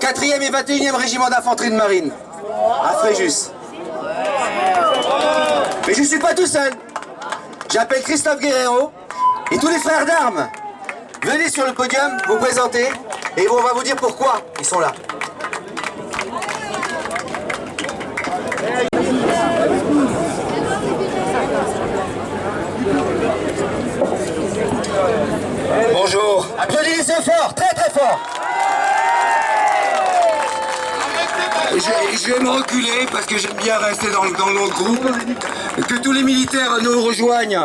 4e et 21e régiment d'infanterie de marine, à Fréjus. Mais je ne suis pas tout seul. J'appelle Christophe Guerrero et tous les frères d'armes. Venez sur le podium, vous présenter, et on va vous dire pourquoi ils sont là. Bonjour. Applaudissez fort, très très fort. Je vais me reculer parce que j'aime bien rester dans notre groupe. Que tous les militaires nous rejoignent.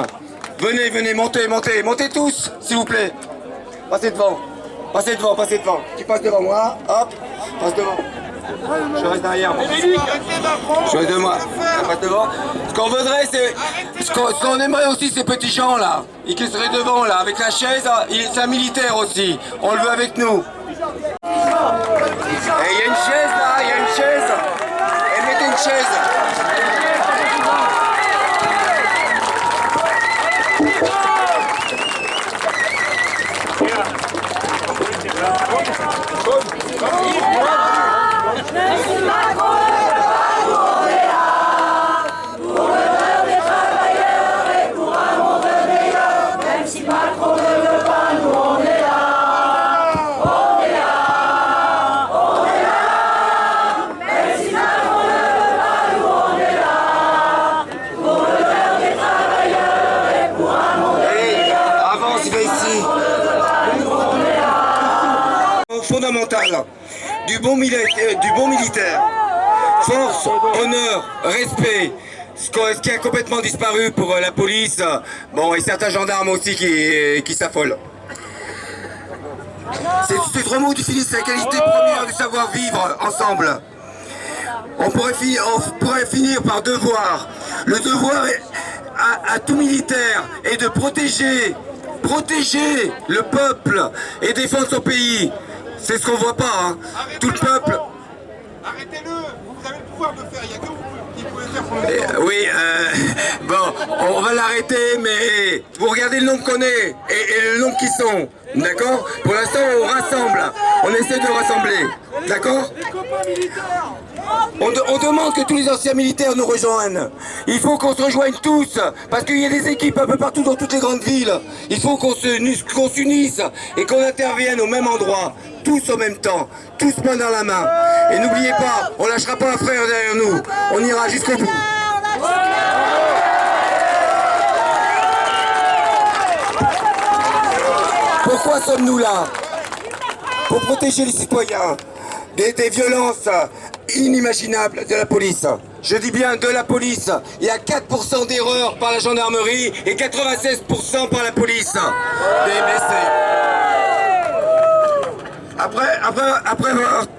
Venez, venez, montez, montez, montez tous, s'il vous plaît. Passez devant, passez devant, passez devant. Tu passes devant moi, hop, passe devant. Je reste derrière. Je reste devant moi. Passe devant. Ce qu'on voudrait, c'est... Ce qu'on aimerait aussi, ces petits gens là, et qui seraient devant là, avec la chaise, c'est un militaire aussi. On le veut avec nous. Et il y a une chaise là, il y a une chaise. Et mettez une chaise. Fondamental du bon militaire, force, honneur, respect, ce qui a complètement disparu pour la police, bon, et certains gendarmes aussi qui s'affolent. Ces trois mots définissent la qualité première du savoir-vivre ensemble. On pourrait finir par devoir. Le devoir à tout militaire est de protéger le peuple et défendre son pays. C'est ce qu'on voit pas, hein. Tout le peuple. Arrêtez-le, vous avez le pouvoir de le faire, il n'y a que vous qui pouvez le faire pour l'instant. Oui, bon, on va l'arrêter, mais vous regardez le nombre qu'on est et le nombre qui sont, d'accord? Pour l'instant, on rassemble, on essaie de rassembler, d'accord? On demande que tous les anciens militaires nous rejoignent. Il faut qu'on se rejoigne tous, parce qu'il y a des équipes un peu partout dans toutes les grandes villes. Il faut qu'on s'unisse et qu'on intervienne au même endroit, tous en même temps, tous main dans la main. Et n'oubliez pas, on lâchera pas un frère derrière nous, on ira jusqu'au bout. Pourquoi sommes-nous là? Pour protéger les citoyens des violences inimaginables de la police. Je dis bien de la police. Il y a 4% d'erreurs par la gendarmerie et 96% par la police. Des blessés. Après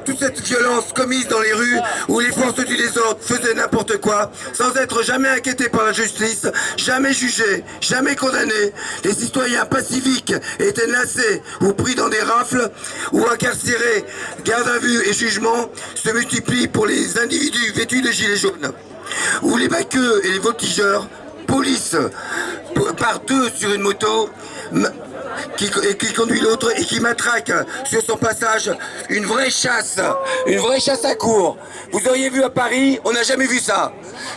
toute cette violence commise dans les rues où les forces du désordre faisaient n'importe quoi, sans être jamais inquiétés par la justice, jamais jugés, jamais condamnés, les citoyens pacifiques étaient nassés ou pris dans des rafles ou incarcérés. Garde à vue et jugement se multiplient pour les individus vêtus de gilets jaunes. Ou les baqueux et les voltigeurs, police par deux sur une moto, qui conduit l'autre et qui matraque sur son passage une vraie chasse à court. Vous auriez vu à Paris, on n'a jamais vu ça.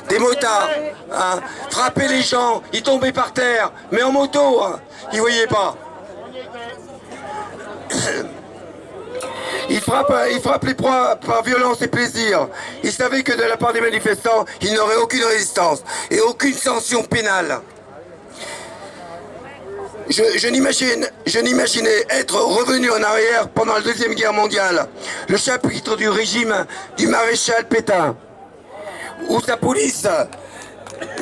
Des motards, hein, frapper les gens, ils tombaient par terre, mais en moto, hein, ils voyaient pas. Ils frappent les proies par violence et plaisir. Ils savaient que de la part des manifestants, il n'aurait aucune résistance et aucune sanction pénale. Je n'imaginais être revenu en arrière pendant la Deuxième Guerre mondiale, le chapitre du régime du maréchal Pétain, où sa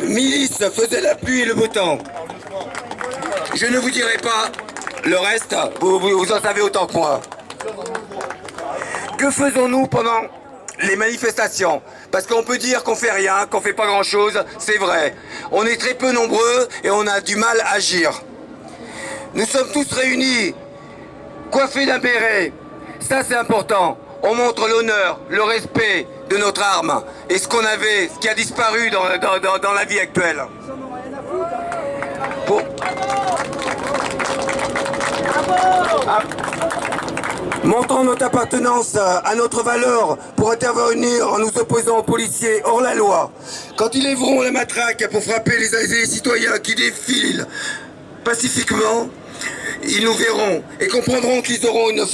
milice faisait la pluie et le beau temps. Je ne vous dirai pas le reste, vous en savez autant que moi. Que faisons-nous pendant les manifestations? Parce qu'on peut dire qu'on fait rien, qu'on fait pas grand-chose, c'est vrai. On est très peu nombreux et on a du mal à agir. Nous sommes tous réunis coiffés d'un béret. Ça, c'est important. On montre l'honneur, le respect de notre arme et ce qu'on avait, ce qui a disparu dans la vie actuelle. Montrons notre appartenance à notre valeur pour intervenir en nous opposant aux policiers hors la loi. Quand ils lèveront la matraque pour frapper les citoyens qui défilent pacifiquement, ils nous verront et comprendront qu'ils auront une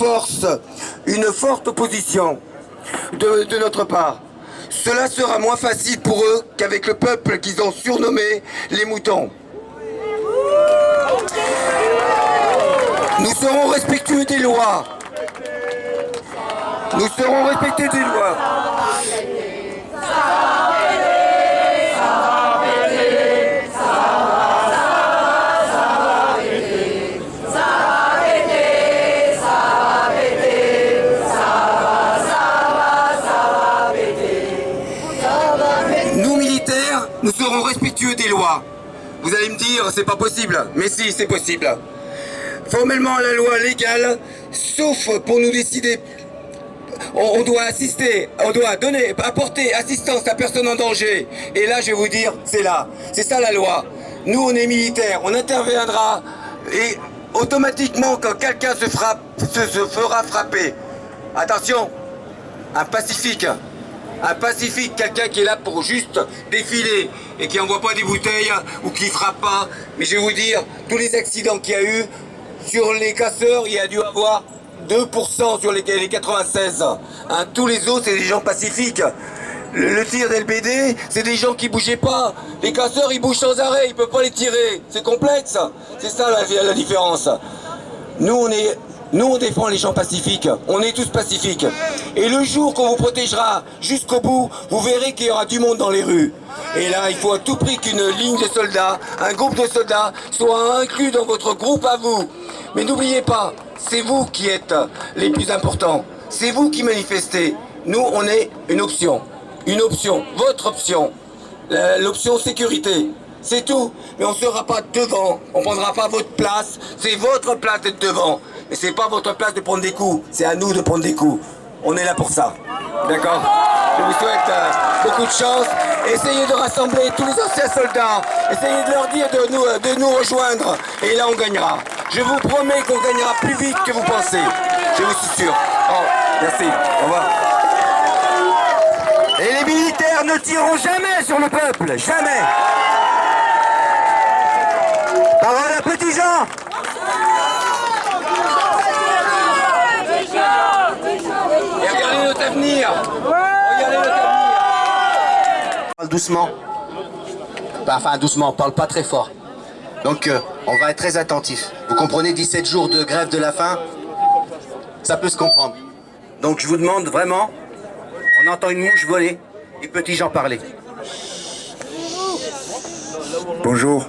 forte opposition de notre part. Cela sera moins facile pour eux qu'avec le peuple qu'ils ont surnommé les moutons. Nous serons respectueux des lois. Nous serons respectueux des lois. Nous militaires, nous serons respectueux des lois. Vous allez me dire, c'est pas possible. Mais si, c'est possible. Formellement, la loi légale, sauf pour nous décider, on doit assister, on doit apporter assistance à personne en danger. Et là, je vais vous dire, c'est là. C'est ça la loi. Nous, on est militaires, on interviendra et automatiquement, quand quelqu'un se fera frapper, attention, un pacifique, quelqu'un qui est là pour juste défiler et qui n'envoie pas des bouteilles ou qui frappe pas. Mais je vais vous dire, tous les accidents qu'il y a eu, sur les casseurs, il y a dû avoir 2% sur les 96. Hein, tous les autres, c'est des gens pacifiques. Le tir d'LBD, c'est des gens qui bougeaient pas. Les casseurs, ils bougent sans arrêt, ils peuvent pas les tirer. C'est complexe. C'est ça la différence. Nous, on défend les gens pacifiques. On est tous pacifiques. Et le jour qu'on vous protégera jusqu'au bout, vous verrez qu'il y aura du monde dans les rues. Et là, il faut à tout prix qu'une ligne de soldats, un groupe de soldats, soit inclus dans votre groupe à vous. Mais n'oubliez pas, c'est vous qui êtes les plus importants. C'est vous qui manifestez. Nous, on est une option. Une option. Votre option. L'option sécurité. C'est tout. Mais on ne sera pas devant. On ne prendra pas votre place. C'est votre place d'être devant. Mais c'est pas votre place de prendre des coups. C'est à nous de prendre des coups. On est là pour ça. D'accord ? Je vous souhaite beaucoup de chance. Essayez de rassembler tous les anciens soldats. Essayez de leur dire de nous rejoindre. Et là, on gagnera. Je vous promets qu'on gagnera plus vite que vous pensez. Je vous suis sûr. Oh, merci. Au revoir. Et les militaires ne tireront jamais sur le peuple. Jamais. Parole à Petit Jean. Et regardez notre avenir. Regardez notre avenir. Parle doucement. Enfin, doucement, on parle pas très fort. Donc, on va être très attentif. Vous comprenez, 17 jours de grève de la faim, ça peut se comprendre. Donc, je vous demande vraiment, on entend une mouche voler et Petit Jean parler. Bonjour,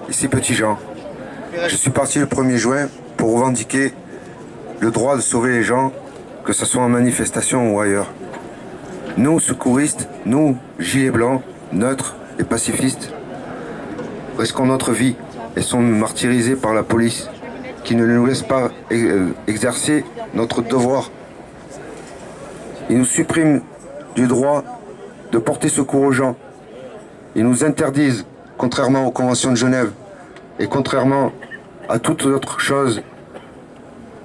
ici Petit Jean. Je suis parti le 1er juin pour revendiquer le droit de sauver les gens, que ce soit en manifestation ou ailleurs. Nous, secouristes, nous, gilets blancs, neutres et pacifistes, risquons notre vie et sont martyrisés par la police qui ne nous laisse pas exercer notre devoir. Ils nous suppriment du droit de porter secours aux gens. Ils nous interdisent, contrairement aux conventions de Genève et contrairement à toute autre chose,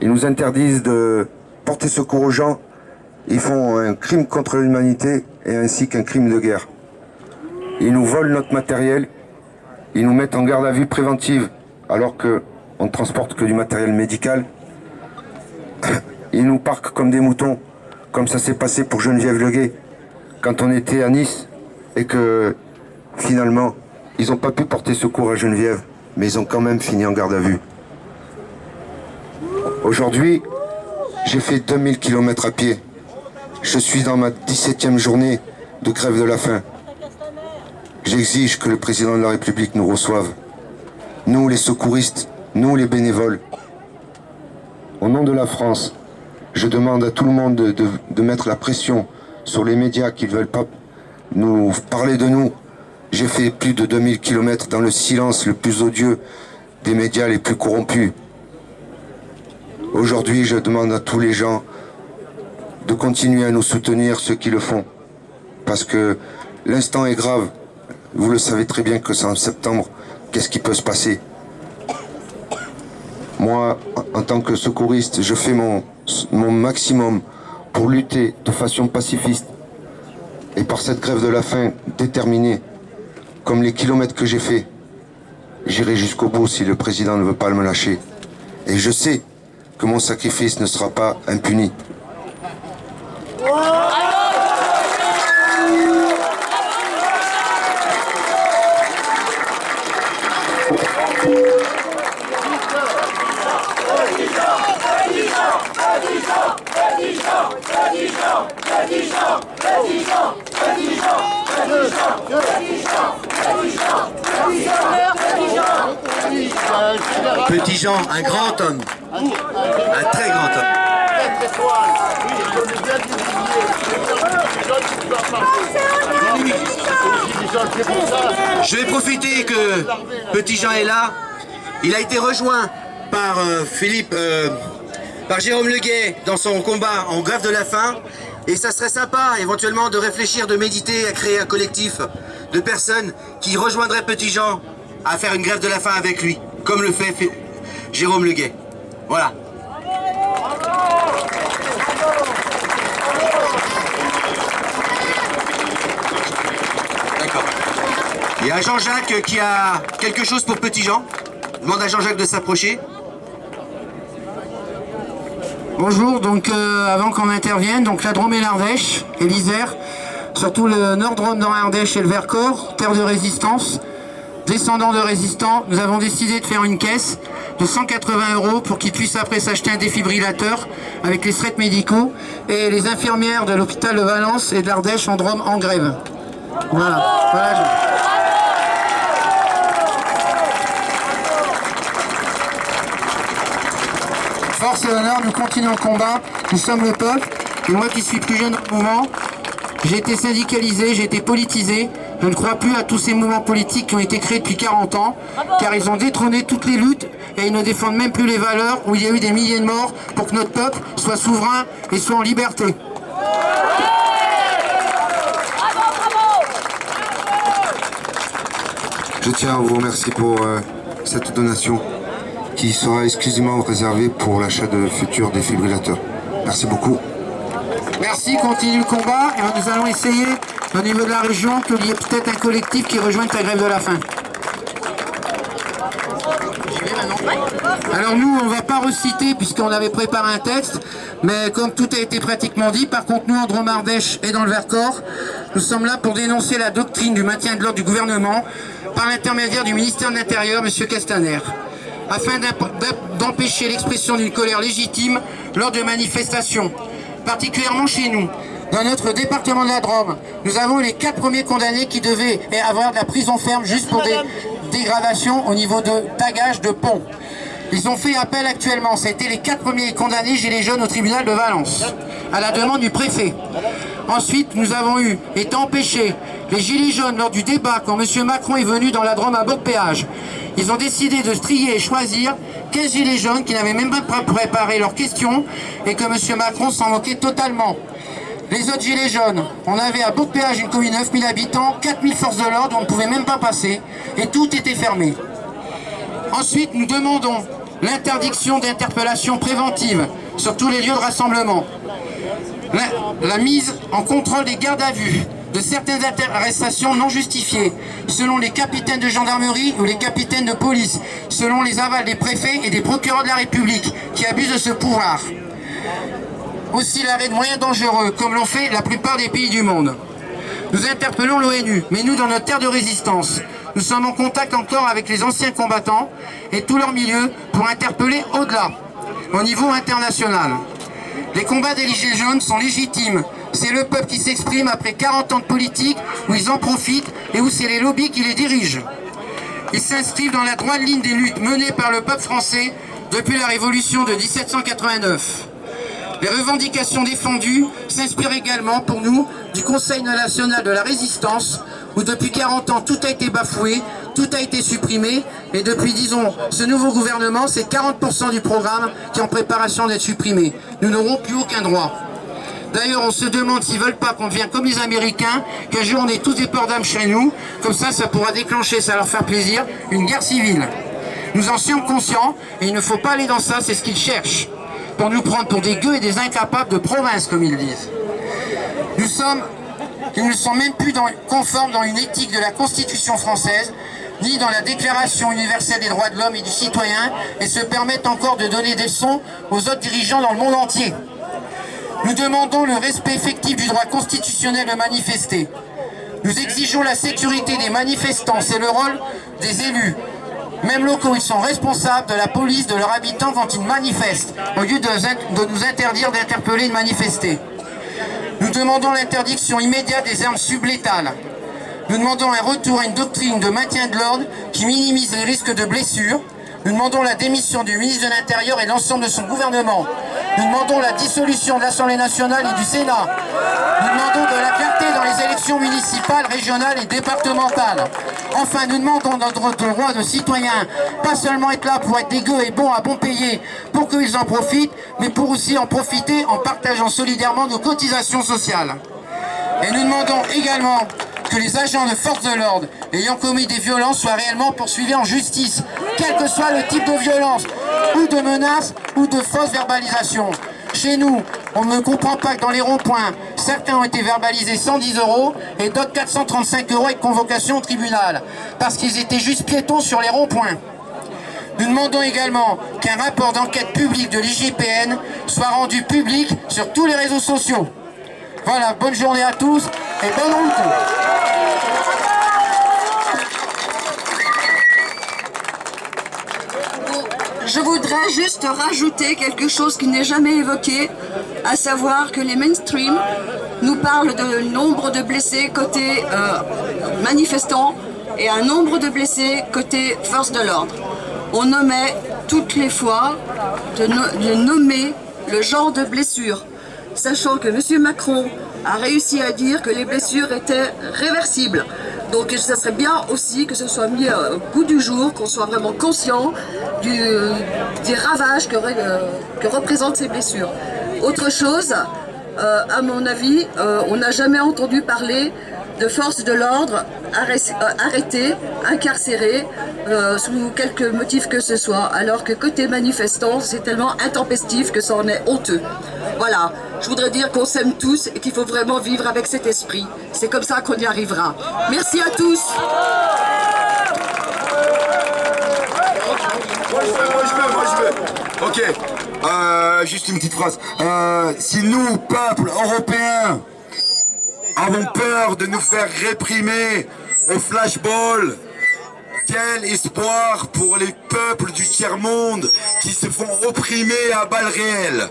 ils nous interdisent de porter secours aux gens. Ils font un crime contre l'humanité et ainsi qu'un crime de guerre. Ils nous volent notre matériel. Ils nous mettent en garde à vue préventive alors qu'on ne transporte que du matériel médical. Ils nous parquent comme des moutons, comme ça s'est passé pour Geneviève Leguet quand on était à Nice et que finalement ils n'ont pas pu porter secours à Geneviève, mais ils ont quand même fini en garde à vue. Aujourd'hui, j'ai fait 2000 km à pied. Je suis dans ma 17e journée de grève de la faim. J'exige que le président de la République nous reçoive. Nous, les secouristes, nous, les bénévoles. Au nom de la France, je demande à tout le monde de mettre la pression sur les médias qui ne veulent pas nous parler de nous. J'ai fait plus de 2000 km dans le silence le plus odieux des médias les plus corrompus. Aujourd'hui, je demande à tous les gens de continuer à nous soutenir, ceux qui le font. Parce que l'instant est grave. Vous le savez très bien que c'est en septembre. Qu'est-ce qui peut se passer? Moi, en tant que secouriste, je fais mon maximum pour lutter de façon pacifiste. Et par cette grève de la faim déterminée, comme les kilomètres que j'ai faits, j'irai jusqu'au bout si le président ne veut pas me lâcher. Et je sais que mon sacrifice ne sera pas impuni. Petit Jean, un grand homme, un très grand homme. Je vais profiter que Petit Jean est là. Il a été rejoint par par Jérôme Leguet dans son combat en grève de la faim. Et ça serait sympa éventuellement de réfléchir, de méditer à créer un collectif de personnes qui rejoindraient Petit Jean à faire une grève de la faim avec lui, comme le fait Jérôme Leguet. Voilà. D'accord. Il y a Jean-Jacques qui a quelque chose pour Petit Jean. Je demande à Jean-Jacques de s'approcher. Bonjour, donc avant qu'on intervienne, donc la Drôme et l'Ardèche et l'Isère, surtout le Nord-Drôme dans l'Ardèche et le Vercors, terre de résistance, descendants de résistants, nous avons décidé de faire une caisse de 180 € pour qu'ils puissent après s'acheter un défibrillateur avec les straits médicaux et les infirmières de l'hôpital de Valence et de l'Ardèche en Drôme en grève. Voilà. Force et honneur, nous continuons le combat, nous sommes le peuple, et moi qui suis plus jeune au mouvement, j'ai été syndicalisé, j'ai été politisé, je ne crois plus à tous ces mouvements politiques qui ont été créés depuis 40 ans, car ils ont détrôné toutes les luttes, et ils ne défendent même plus les valeurs où il y a eu des milliers de morts pour que notre peuple soit souverain et soit en liberté. Je tiens à vous remercier pour cette donation qui sera exclusivement réservée pour l'achat de futurs défibrillateurs. Merci beaucoup. Merci, continue le combat et nous allons essayer au niveau de la région qu'il y ait peut-être un collectif qui rejoigne ta grève de la faim. Alors nous, on ne va pas reciter puisqu'on avait préparé un texte, mais comme tout a été pratiquement dit, par contre nous en Drôme-Ardèche et dans le Vercors, nous sommes là pour dénoncer la doctrine du maintien de l'ordre du gouvernement par l'intermédiaire du ministère de l'Intérieur, M. Castaner, afin d'empêcher l'expression d'une colère légitime lors de manifestations, particulièrement chez nous. Dans notre département de la Drôme, nous avons les 4 premiers condamnés qui devaient avoir de la prison ferme juste pour des dégradations au niveau de tagage de pont. Ils ont fait appel actuellement, c'était les 4 premiers condamnés gilets jaunes au tribunal de Valence, à la demande du préfet. Ensuite, nous avons été empêchés, les gilets jaunes, lors du débat, quand M. Macron est venu dans la Drôme à Beaupéage. Ils ont décidé de trier et choisir 15 gilets jaunes qui n'avaient même pas préparé leurs questions et que M. Macron s'en moquait totalement. Les autres gilets jaunes, on avait à Beaupéage une commune de 9000 habitants, 4000 forces de l'ordre, on ne pouvait même pas passer et tout était fermé. Ensuite, nous demandons l'interdiction d'interpellation préventive sur tous les lieux de rassemblement. La mise en contrôle des gardes à vue de certaines arrestations non justifiées, selon les capitaines de gendarmerie ou les capitaines de police, selon les avals des préfets et des procureurs de la République qui abusent de ce pouvoir. Aussi l'arrêt de moyens dangereux, comme l'ont fait la plupart des pays du monde. Nous interpellons l'ONU, mais nous, dans notre terre de résistance, nous sommes en contact encore avec les anciens combattants et tous leurs milieux pour interpeller au-delà, au niveau international. Les combats des gilets jaunes sont légitimes. C'est le peuple qui s'exprime après 40 ans de politique où ils en profitent et où c'est les lobbies qui les dirigent. Ils s'inscrivent dans la droite ligne des luttes menées par le peuple français depuis la révolution de 1789. Les revendications défendues s'inspirent également pour nous du Conseil national de la résistance, où depuis 40 ans tout a été bafoué, tout a été supprimé, et depuis, disons, ce nouveau gouvernement, c'est 40% du programme qui est en préparation d'être supprimé. Nous n'aurons plus aucun droit. D'ailleurs, on se demande s'ils veulent pas qu'on devienne comme les Américains, qu'un jour on ait tous des ports d'armes chez nous, comme ça pourra déclencher, ça leur faire plaisir, une guerre civile. Nous en sommes conscients, et il ne faut pas aller dans ça, c'est ce qu'ils cherchent, pour nous prendre pour des gueux et des incapables de province, comme ils disent. Ils ne sont même plus conformes dans une éthique de la Constitution française, ni dans la Déclaration universelle des droits de l'homme et du citoyen, et se permettent encore de donner des leçons aux autres dirigeants dans le monde entier. Nous demandons le respect effectif du droit constitutionnel de manifester. Nous exigeons la sécurité des manifestants, c'est le rôle des élus. Même locaux, ils sont responsables de la police, de leurs habitants quand ils manifestent, au lieu de nous interdire d'interpeller et de manifester. Nous demandons l'interdiction immédiate des armes sublétales. Nous demandons un retour à une doctrine de maintien de l'ordre qui minimise les risques de blessures. Nous demandons la démission du ministre de l'Intérieur et l'ensemble de son gouvernement. Nous demandons la dissolution de l'Assemblée nationale et du Sénat. Nous demandons de la clarté dans les élections municipales, régionales et départementales. Enfin, nous demandons notre droit de citoyen, pas seulement être là pour être des gueux et bons à bon payer pour qu'ils en profitent, mais pour aussi en profiter en partageant solidairement nos cotisations sociales. Et nous demandons également que les agents de force de l'ordre ayant commis des violences soient réellement poursuivis en justice, quel que soit le type de violence, ou de menaces, ou de fausses verbalisations. Chez nous, on ne comprend pas que dans les ronds-points, certains ont été verbalisés 110 € et d'autres 435 € avec convocation au tribunal, parce qu'ils étaient juste piétons sur les ronds-points. Nous demandons également qu'un rapport d'enquête publique de l'IGPN soit rendu public sur tous les réseaux sociaux. Voilà, bonne journée à tous et bonne route. Je voudrais juste rajouter quelque chose qui n'est jamais évoqué, à savoir que les mainstream nous parlent de nombre de blessés côté manifestants et un nombre de blessés côté force de l'ordre. On omet toutes les fois de nommer le genre de blessure, sachant que M. Macron a réussi à dire que les blessures étaient réversibles. Donc ça serait bien aussi que ce soit mis au goût du jour, qu'on soit vraiment conscient des ravages que représentent ces blessures. Autre chose, à mon avis, on n'a jamais entendu parler de forces de l'ordre arrêtées, incarcérées, sous quelque motif que ce soit, alors que côté manifestant, c'est tellement intempestif que ça en est honteux. Voilà, je voudrais dire qu'on s'aime tous et qu'il faut vraiment vivre avec cet esprit. C'est comme ça qu'on y arrivera. Merci à tous. Moi je veux. Ok, juste une petite phrase. Si nous, peuple européen, avons peur de nous faire réprimer au flashball, quel espoir pour les peuples du tiers-monde qui se font opprimer à balles réelles.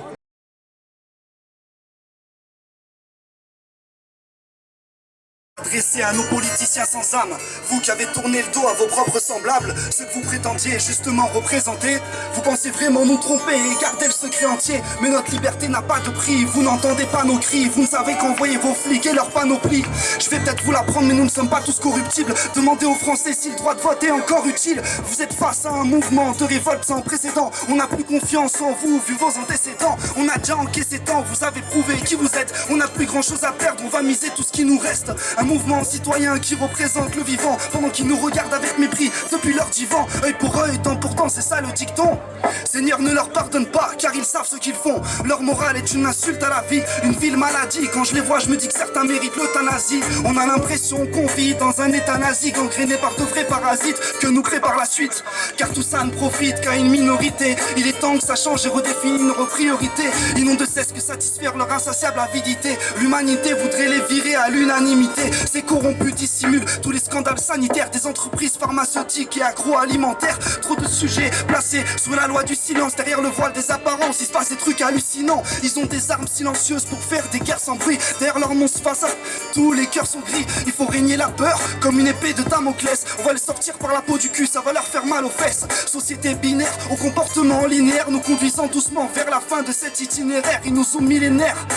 Adressé à nos politiciens sans âme, vous qui avez tourné le dos à vos propres semblables, ceux que vous prétendiez justement représenter, vous pensez vraiment nous tromper et garder le secret entier, mais notre liberté n'a pas de prix, vous n'entendez pas nos cris, vous ne savez qu'envoyer vos flics et leur panoplie. Je vais peut-être vous l'apprendre mais nous ne sommes pas tous corruptibles, demandez aux Français si le droit de vote est encore utile. Vous êtes face à un mouvement de révolte sans précédent, on n'a plus confiance en vous vu vos antécédents, on a déjà encaissé tant, vous avez prouvé qui vous êtes, on n'a plus grand chose à perdre, on va miser tout ce qui nous reste. Un mouvement citoyen qui représente le vivant, pendant qu'ils nous regardent avec mépris depuis leur divan. Œil pour œil, temps pour temps, c'est ça le dicton. Seigneur ne leur pardonne pas, car ils savent ce qu'ils font. Leur morale est une insulte à la vie, une ville maladie. Quand je les vois, je me dis que certains méritent l'euthanasie. On a l'impression qu'on vit dans un état nazi, gangréné par de vrais parasites que nous prépare la suite. Car tout ça ne profite qu'à une minorité. Il est temps que ça change et redéfinisse nos priorités. Ils n'ont de cesse que satisfaire leur insatiable avidité. L'humanité voudrait les virer à l'unanimité. Ces corrompus dissimulent tous les scandales sanitaires des entreprises pharmaceutiques et agroalimentaires. Trop de sujets placés sous la loi du silence. Derrière le voile des apparences, il se passe des trucs hallucinants. Ils ont des armes silencieuses pour faire des guerres sans bruit. Derrière leur monstre face à tous les cœurs sont gris. Il faut régner la peur comme une épée de Damoclès. On va les sortir par la peau du cul, ça va leur faire mal aux fesses. Société binaire, au comportement linéaire, nous conduisant doucement vers la fin de cet itinéraire. Ils nous ont millénaires.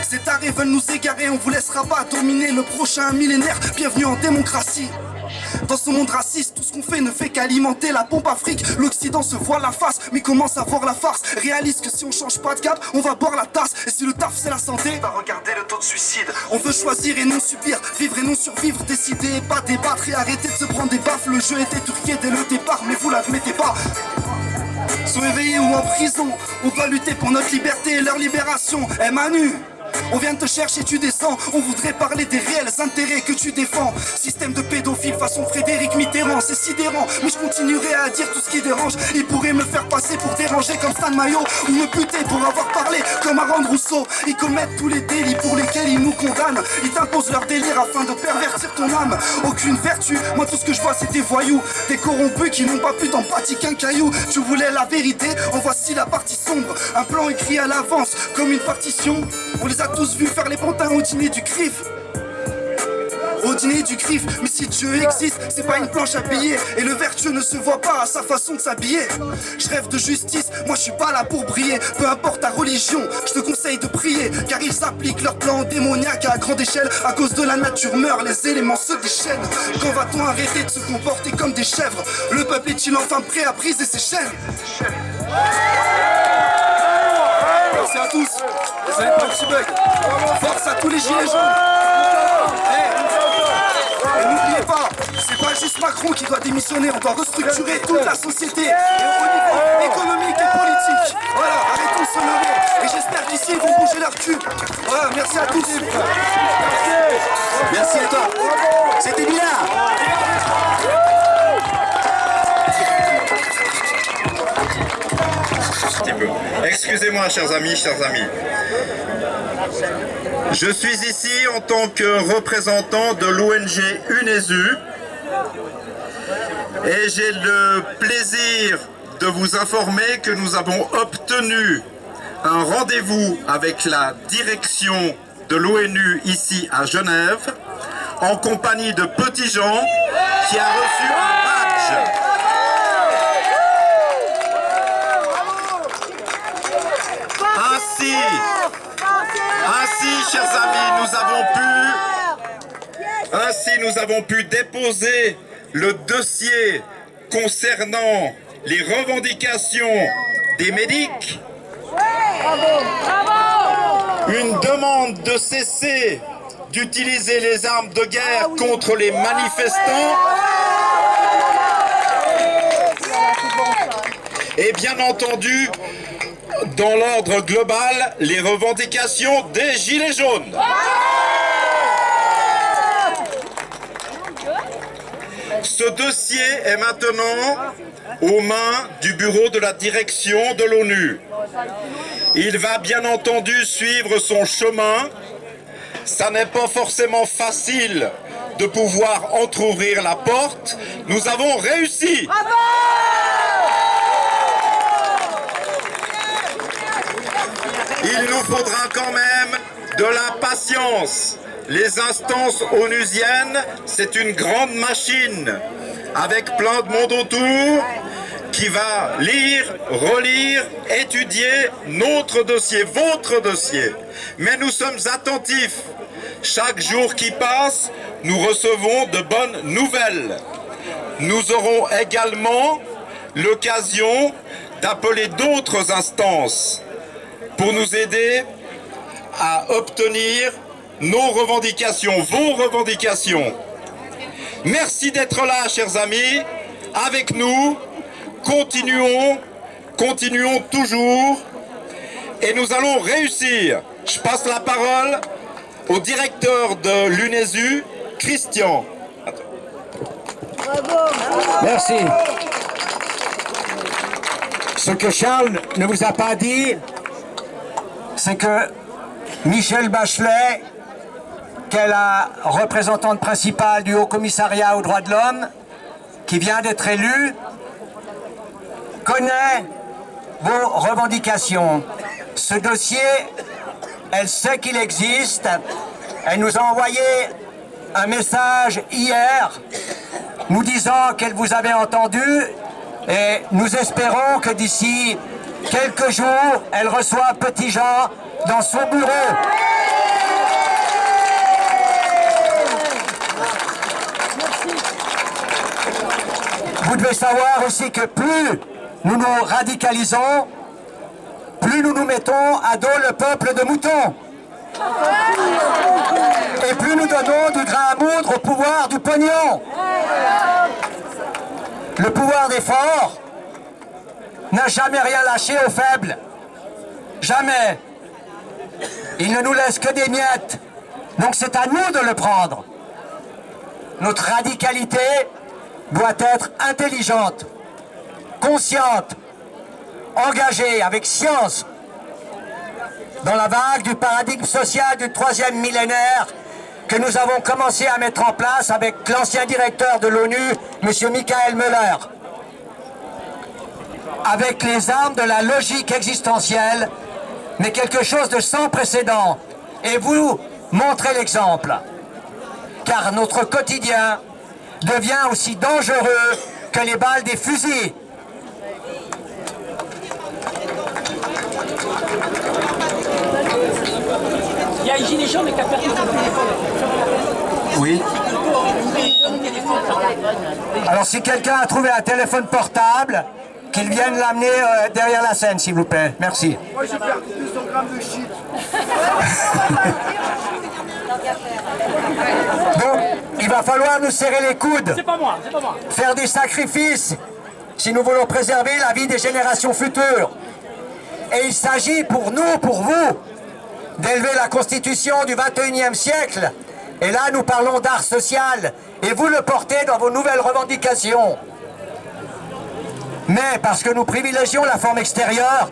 Ces tarés veulent nous égarer, on vous laissera pas dominer le prochain millénaire. Bienvenue en démocratie. Dans ce monde raciste, tout ce qu'on fait ne fait qu'alimenter la pompe afrique. L'Occident se voit la face, mais commence à voir la farce. Réalise que si on change pas de cap, on va boire la tasse. Et si le taf c'est la santé, bah regardez le taux de suicide. On veut choisir et non subir, vivre et non survivre, décider et pas débattre et arrêter de se prendre des baffes. Le jeu était truqué dès le départ, mais vous l'admettez pas. Sont éveillés ou en prison, on doit lutter pour notre liberté et leur libération. Eh Manu, on vient de te chercher, tu descends. On voudrait parler des réels intérêts que tu défends. Système de pédophile façon Frédéric Mitterrand, c'est sidérant. Mais je continuerai à dire tout ce qui dérange. Ils pourraient me faire passer pour déranger comme Stan Mayo, ou me buter pour avoir parlé comme Armand Rousseau. Ils commettent tous les délits pour lesquels ils nous condamnent. Ils t'imposent leur délire afin de pervertir ton âme. Aucune vertu, moi tout ce que je vois c'est des voyous. Des corrompus qui n'ont pas plus d'empathie qu'un caillou. Tu voulais la vérité, en voici la partie sombre. Un plan écrit à l'avance comme une partition. On les a tous vus faire les pantins au dîner du CRIF. Au dîner du CRIF, mais si Dieu existe, c'est pas une planche à billets. Et le vertueux ne se voit pas à sa façon de s'habiller. Je rêve de justice, moi je suis pas là pour briller. Peu importe ta religion, je te conseille de prier. Car ils appliquent leur plan démoniaque à grande échelle. À cause de la nature meurt, les éléments se déchaînent. Quand va-t-on arrêter de se comporter comme des chèvres? Le peuple est-il enfin prêt à briser ses chaînes? Merci à tous. Désolé pour le petit bug. Force à tous les gilets jaunes. Et n'oubliez pas, c'est pas juste Macron qui doit démissionner. On doit restructurer toute la société et au niveau économique et politique. Voilà, arrêtons de se leurrer. Et j'espère qu'ici ils vont bouger leur cul. Voilà, merci à tous. Merci à toi. C'était bien. Excusez-moi, chers amis, Je suis ici en tant que représentant de l'ONG UNESU et j'ai le plaisir de vous informer que nous avons obtenu un rendez-vous avec la direction de l'ONU ici à Genève en compagnie de Petit Jean qui a reçu un badge. Ainsi, chers amis, nous avons pu déposer le dossier concernant les revendications des médics. Une demande de cesser d'utiliser les armes de guerre contre les manifestants. Et bien entendu, dans l'ordre global, les revendications des Gilets jaunes. Ce dossier est maintenant aux mains du bureau de la direction de l'ONU. Il va bien entendu suivre son chemin. Ça n'est pas forcément facile de pouvoir entrouvrir la porte. Nous avons réussi. Il nous faudra quand même de la patience. Les instances onusiennes, c'est une grande machine avec plein de monde autour qui va lire, relire, étudier notre dossier, votre dossier. Mais nous sommes attentifs. Chaque jour qui passe, nous recevons de bonnes nouvelles. Nous aurons également l'occasion d'appeler d'autres instances pour nous aider à obtenir nos revendications, vos revendications. Merci d'être là, chers amis, avec nous. Continuons toujours et nous allons réussir. Je passe la parole au directeur de l'UNESU, Christian. Merci. Ce que Charles ne vous a pas dit, c'est que Michelle Bachelet, est la représentante principale du Haut Commissariat aux droits de l'homme, qui vient d'être élue, connaît vos revendications. Ce dossier, elle sait qu'il existe. Elle nous a envoyé un message hier nous disant qu'elle vous avait entendu et nous espérons que d'ici quelques jours, elle reçoit Petit Jean dans son bureau. Vous devez savoir aussi que plus nous nous radicalisons, plus nous nous mettons à dos le peuple de moutons. Et plus nous donnons du grain à moudre au pouvoir du pognon. Le pouvoir des forts n'a jamais rien lâché aux faibles. Jamais. Il ne nous laisse que des miettes. Donc c'est à nous de le prendre. Notre radicalité doit être intelligente, consciente, engagée avec science dans la vague du paradigme social du 3e millénaire que nous avons commencé à mettre en place avec l'ancien directeur de l'ONU, M. Michael Müller. Avec les armes de la logique existentielle, mais quelque chose de sans précédent. Et vous montrez l'exemple. Car notre quotidien devient aussi dangereux que les balles des fusils. Il y a un gilet jaune qui a perdu son téléphone. Oui. Alors si quelqu'un a trouvé un téléphone portable, qu'il vienne l'amener derrière la scène, s'il vous plaît. Merci. Moi j'ai perdu 200 grammes de shit. Donc, il va falloir nous serrer les coudes. C'est pas moi, c'est pas moi. Faire des sacrifices si nous voulons préserver la vie des générations futures. Et il s'agit pour nous, pour vous, d'élever la Constitution du 21e siècle. Et là, nous parlons d'art social. Et vous le portez dans vos nouvelles revendications. Mais parce que nous privilégions la forme extérieure,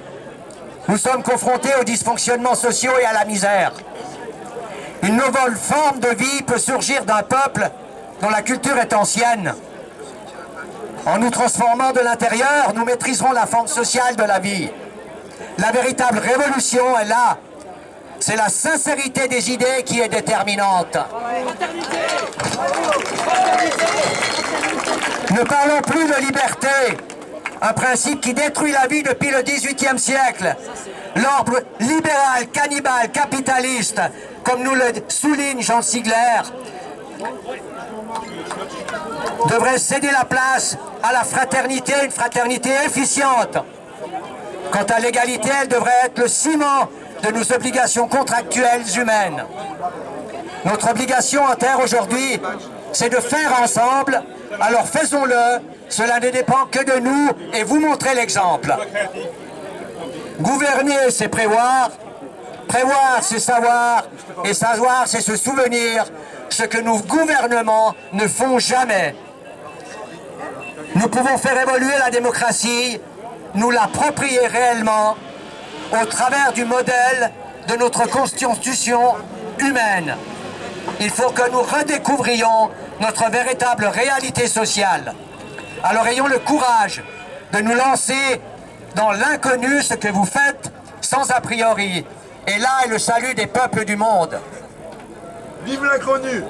nous sommes confrontés aux dysfonctionnements sociaux et à la misère. Une nouvelle forme de vie peut surgir d'un peuple dont la culture est ancienne. En nous transformant de l'intérieur, nous maîtriserons la forme sociale de la vie. La véritable révolution est là. C'est la sincérité des idées qui est déterminante. Ne parlons plus de liberté, un principe qui détruit la vie depuis le XVIIIe siècle. L'ordre libéral, cannibale, capitaliste, comme nous le souligne Jean Sigler, devrait céder la place à la fraternité, une fraternité efficiente. Quant à l'égalité, elle devrait être le ciment de nos obligations contractuelles humaines. Notre obligation en terre aujourd'hui, c'est de faire ensemble, alors faisons-le, cela ne dépend que de nous et vous montrez l'exemple. Gouverner, c'est prévoir, prévoir, c'est savoir, et savoir, c'est se souvenir, ce que nos gouvernements ne font jamais. Nous pouvons faire évoluer la démocratie, nous l'approprier réellement, au travers du modèle de notre constitution humaine. Il faut que nous redécouvrions notre véritable réalité sociale. Alors ayons le courage de nous lancer dans l'inconnu, ce que vous faites sans a priori. Et là est le salut des peuples du monde. Vive l'inconnu!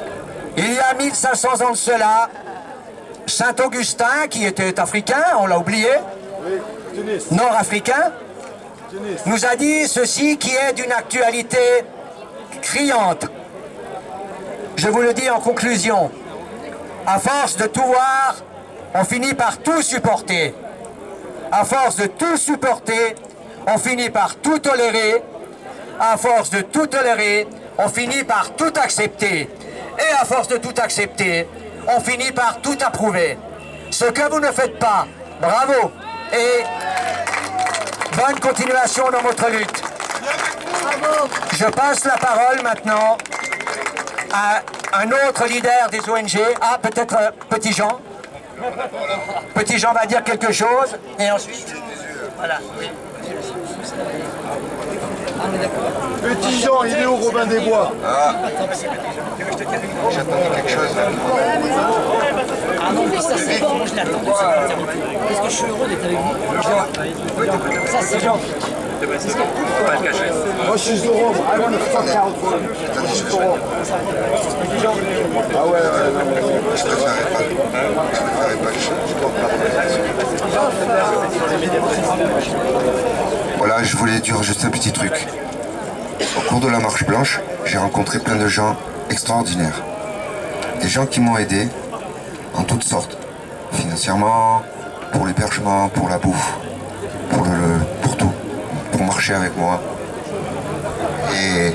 Il y a 1500 ans de cela, Saint Augustin, qui était africain, on l'a oublié, nord-africain, nous a dit ceci qui est d'une actualité criante. Je vous le dis en conclusion, à force de tout voir, on finit par tout supporter. À force de tout supporter, on finit par tout tolérer. À force de tout tolérer, on finit par tout accepter. Et à force de tout accepter, on finit par tout approuver. Ce que vous ne faites pas, bravo et bonne continuation dans votre lutte. Je passe la parole maintenant à un autre leader des ONG. Ah, peut-être Petit Jean. Petit Jean va dire quelque chose et ensuite... Voilà, oui. Petit Jean, il est où Robin des Bois? Ah, j'attendais quelque chose. Ah non, mais ça c'est bon, je l'attends. Parce que je suis heureux d'être avec vous. Ça c'est Jean. Moi je suis Zoran. Ah ouais, ah ouais, Je préférais pas. Voilà, je voulais dire juste un petit truc. Au cours de la marche blanche, j'ai rencontré plein de gens extraordinaires. Des gens qui m'ont aidé en toutes sortes. Financièrement, pour l'hébergement, pour la bouffe, pour tout. Pour marcher avec moi. Et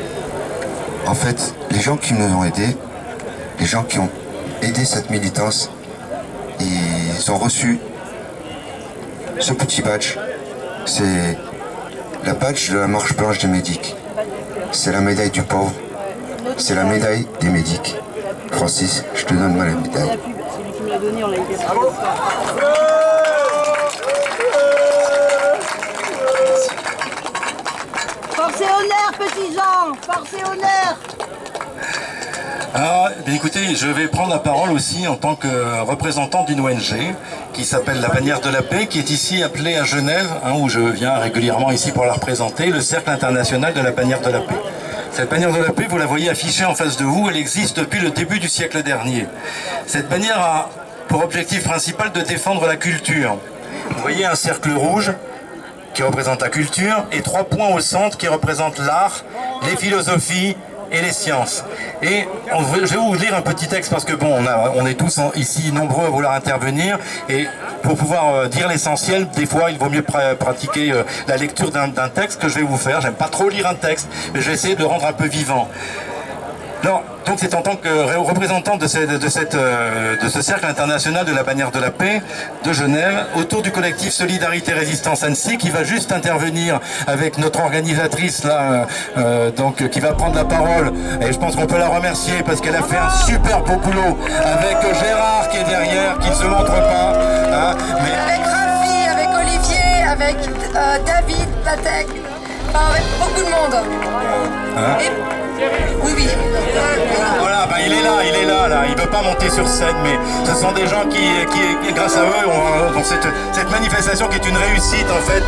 en fait, les gens qui nous ont aidés, les gens qui ont aidé cette militance, ils ont reçu ce petit badge. C'est la badge de la marche blanche des médics. C'est la médaille du pauvre. C'est la médaille des médics. Francis, je te donne ma médaille. C'est lui qui me l'a donné, on l'a été. Force et honneur, petit Jean! Force et honneur! Alors, écoutez, je vais prendre la parole aussi en tant que représentant d'une ONG qui s'appelle La Bannière de la Paix, qui est ici appelée à Genève, où je viens régulièrement ici pour la représenter, le Cercle international de la Bannière de la Paix. Cette bannière de la paix, vous la voyez affichée en face de vous, elle existe depuis le début du siècle dernier. Cette bannière a pour objectif principal de défendre la culture. Vous voyez un cercle rouge qui représente la culture et 3 points au centre qui représentent l'art, les philosophies et les sciences. Et je vais vous lire un petit texte parce que bon, on est tous ici nombreux à vouloir intervenir et pour pouvoir dire l'essentiel, des fois il vaut mieux pratiquer la lecture d'un texte que je vais vous faire. J'aime pas trop lire un texte, mais je vais essayer de le rendre un peu vivant. Alors, donc c'est en tant que représentant de ce cercle international de la bannière de la paix de Genève, autour du collectif Solidarité Résistance Annecy, qui va juste intervenir avec notre organisatrice là, donc qui va prendre la parole, et je pense qu'on peut la remercier parce qu'elle a fait un super beau boulot avec Gérard qui est derrière, qui ne se montre pas. Hein, mais... Avec Rafi, avec Olivier, avec David, Patek, enfin avec beaucoup de monde. Hein Oui, oui. Voilà, ben il est là, il ne veut pas monter sur scène, mais ce sont des gens qui grâce à eux, ont cette manifestation qui est une réussite en fait,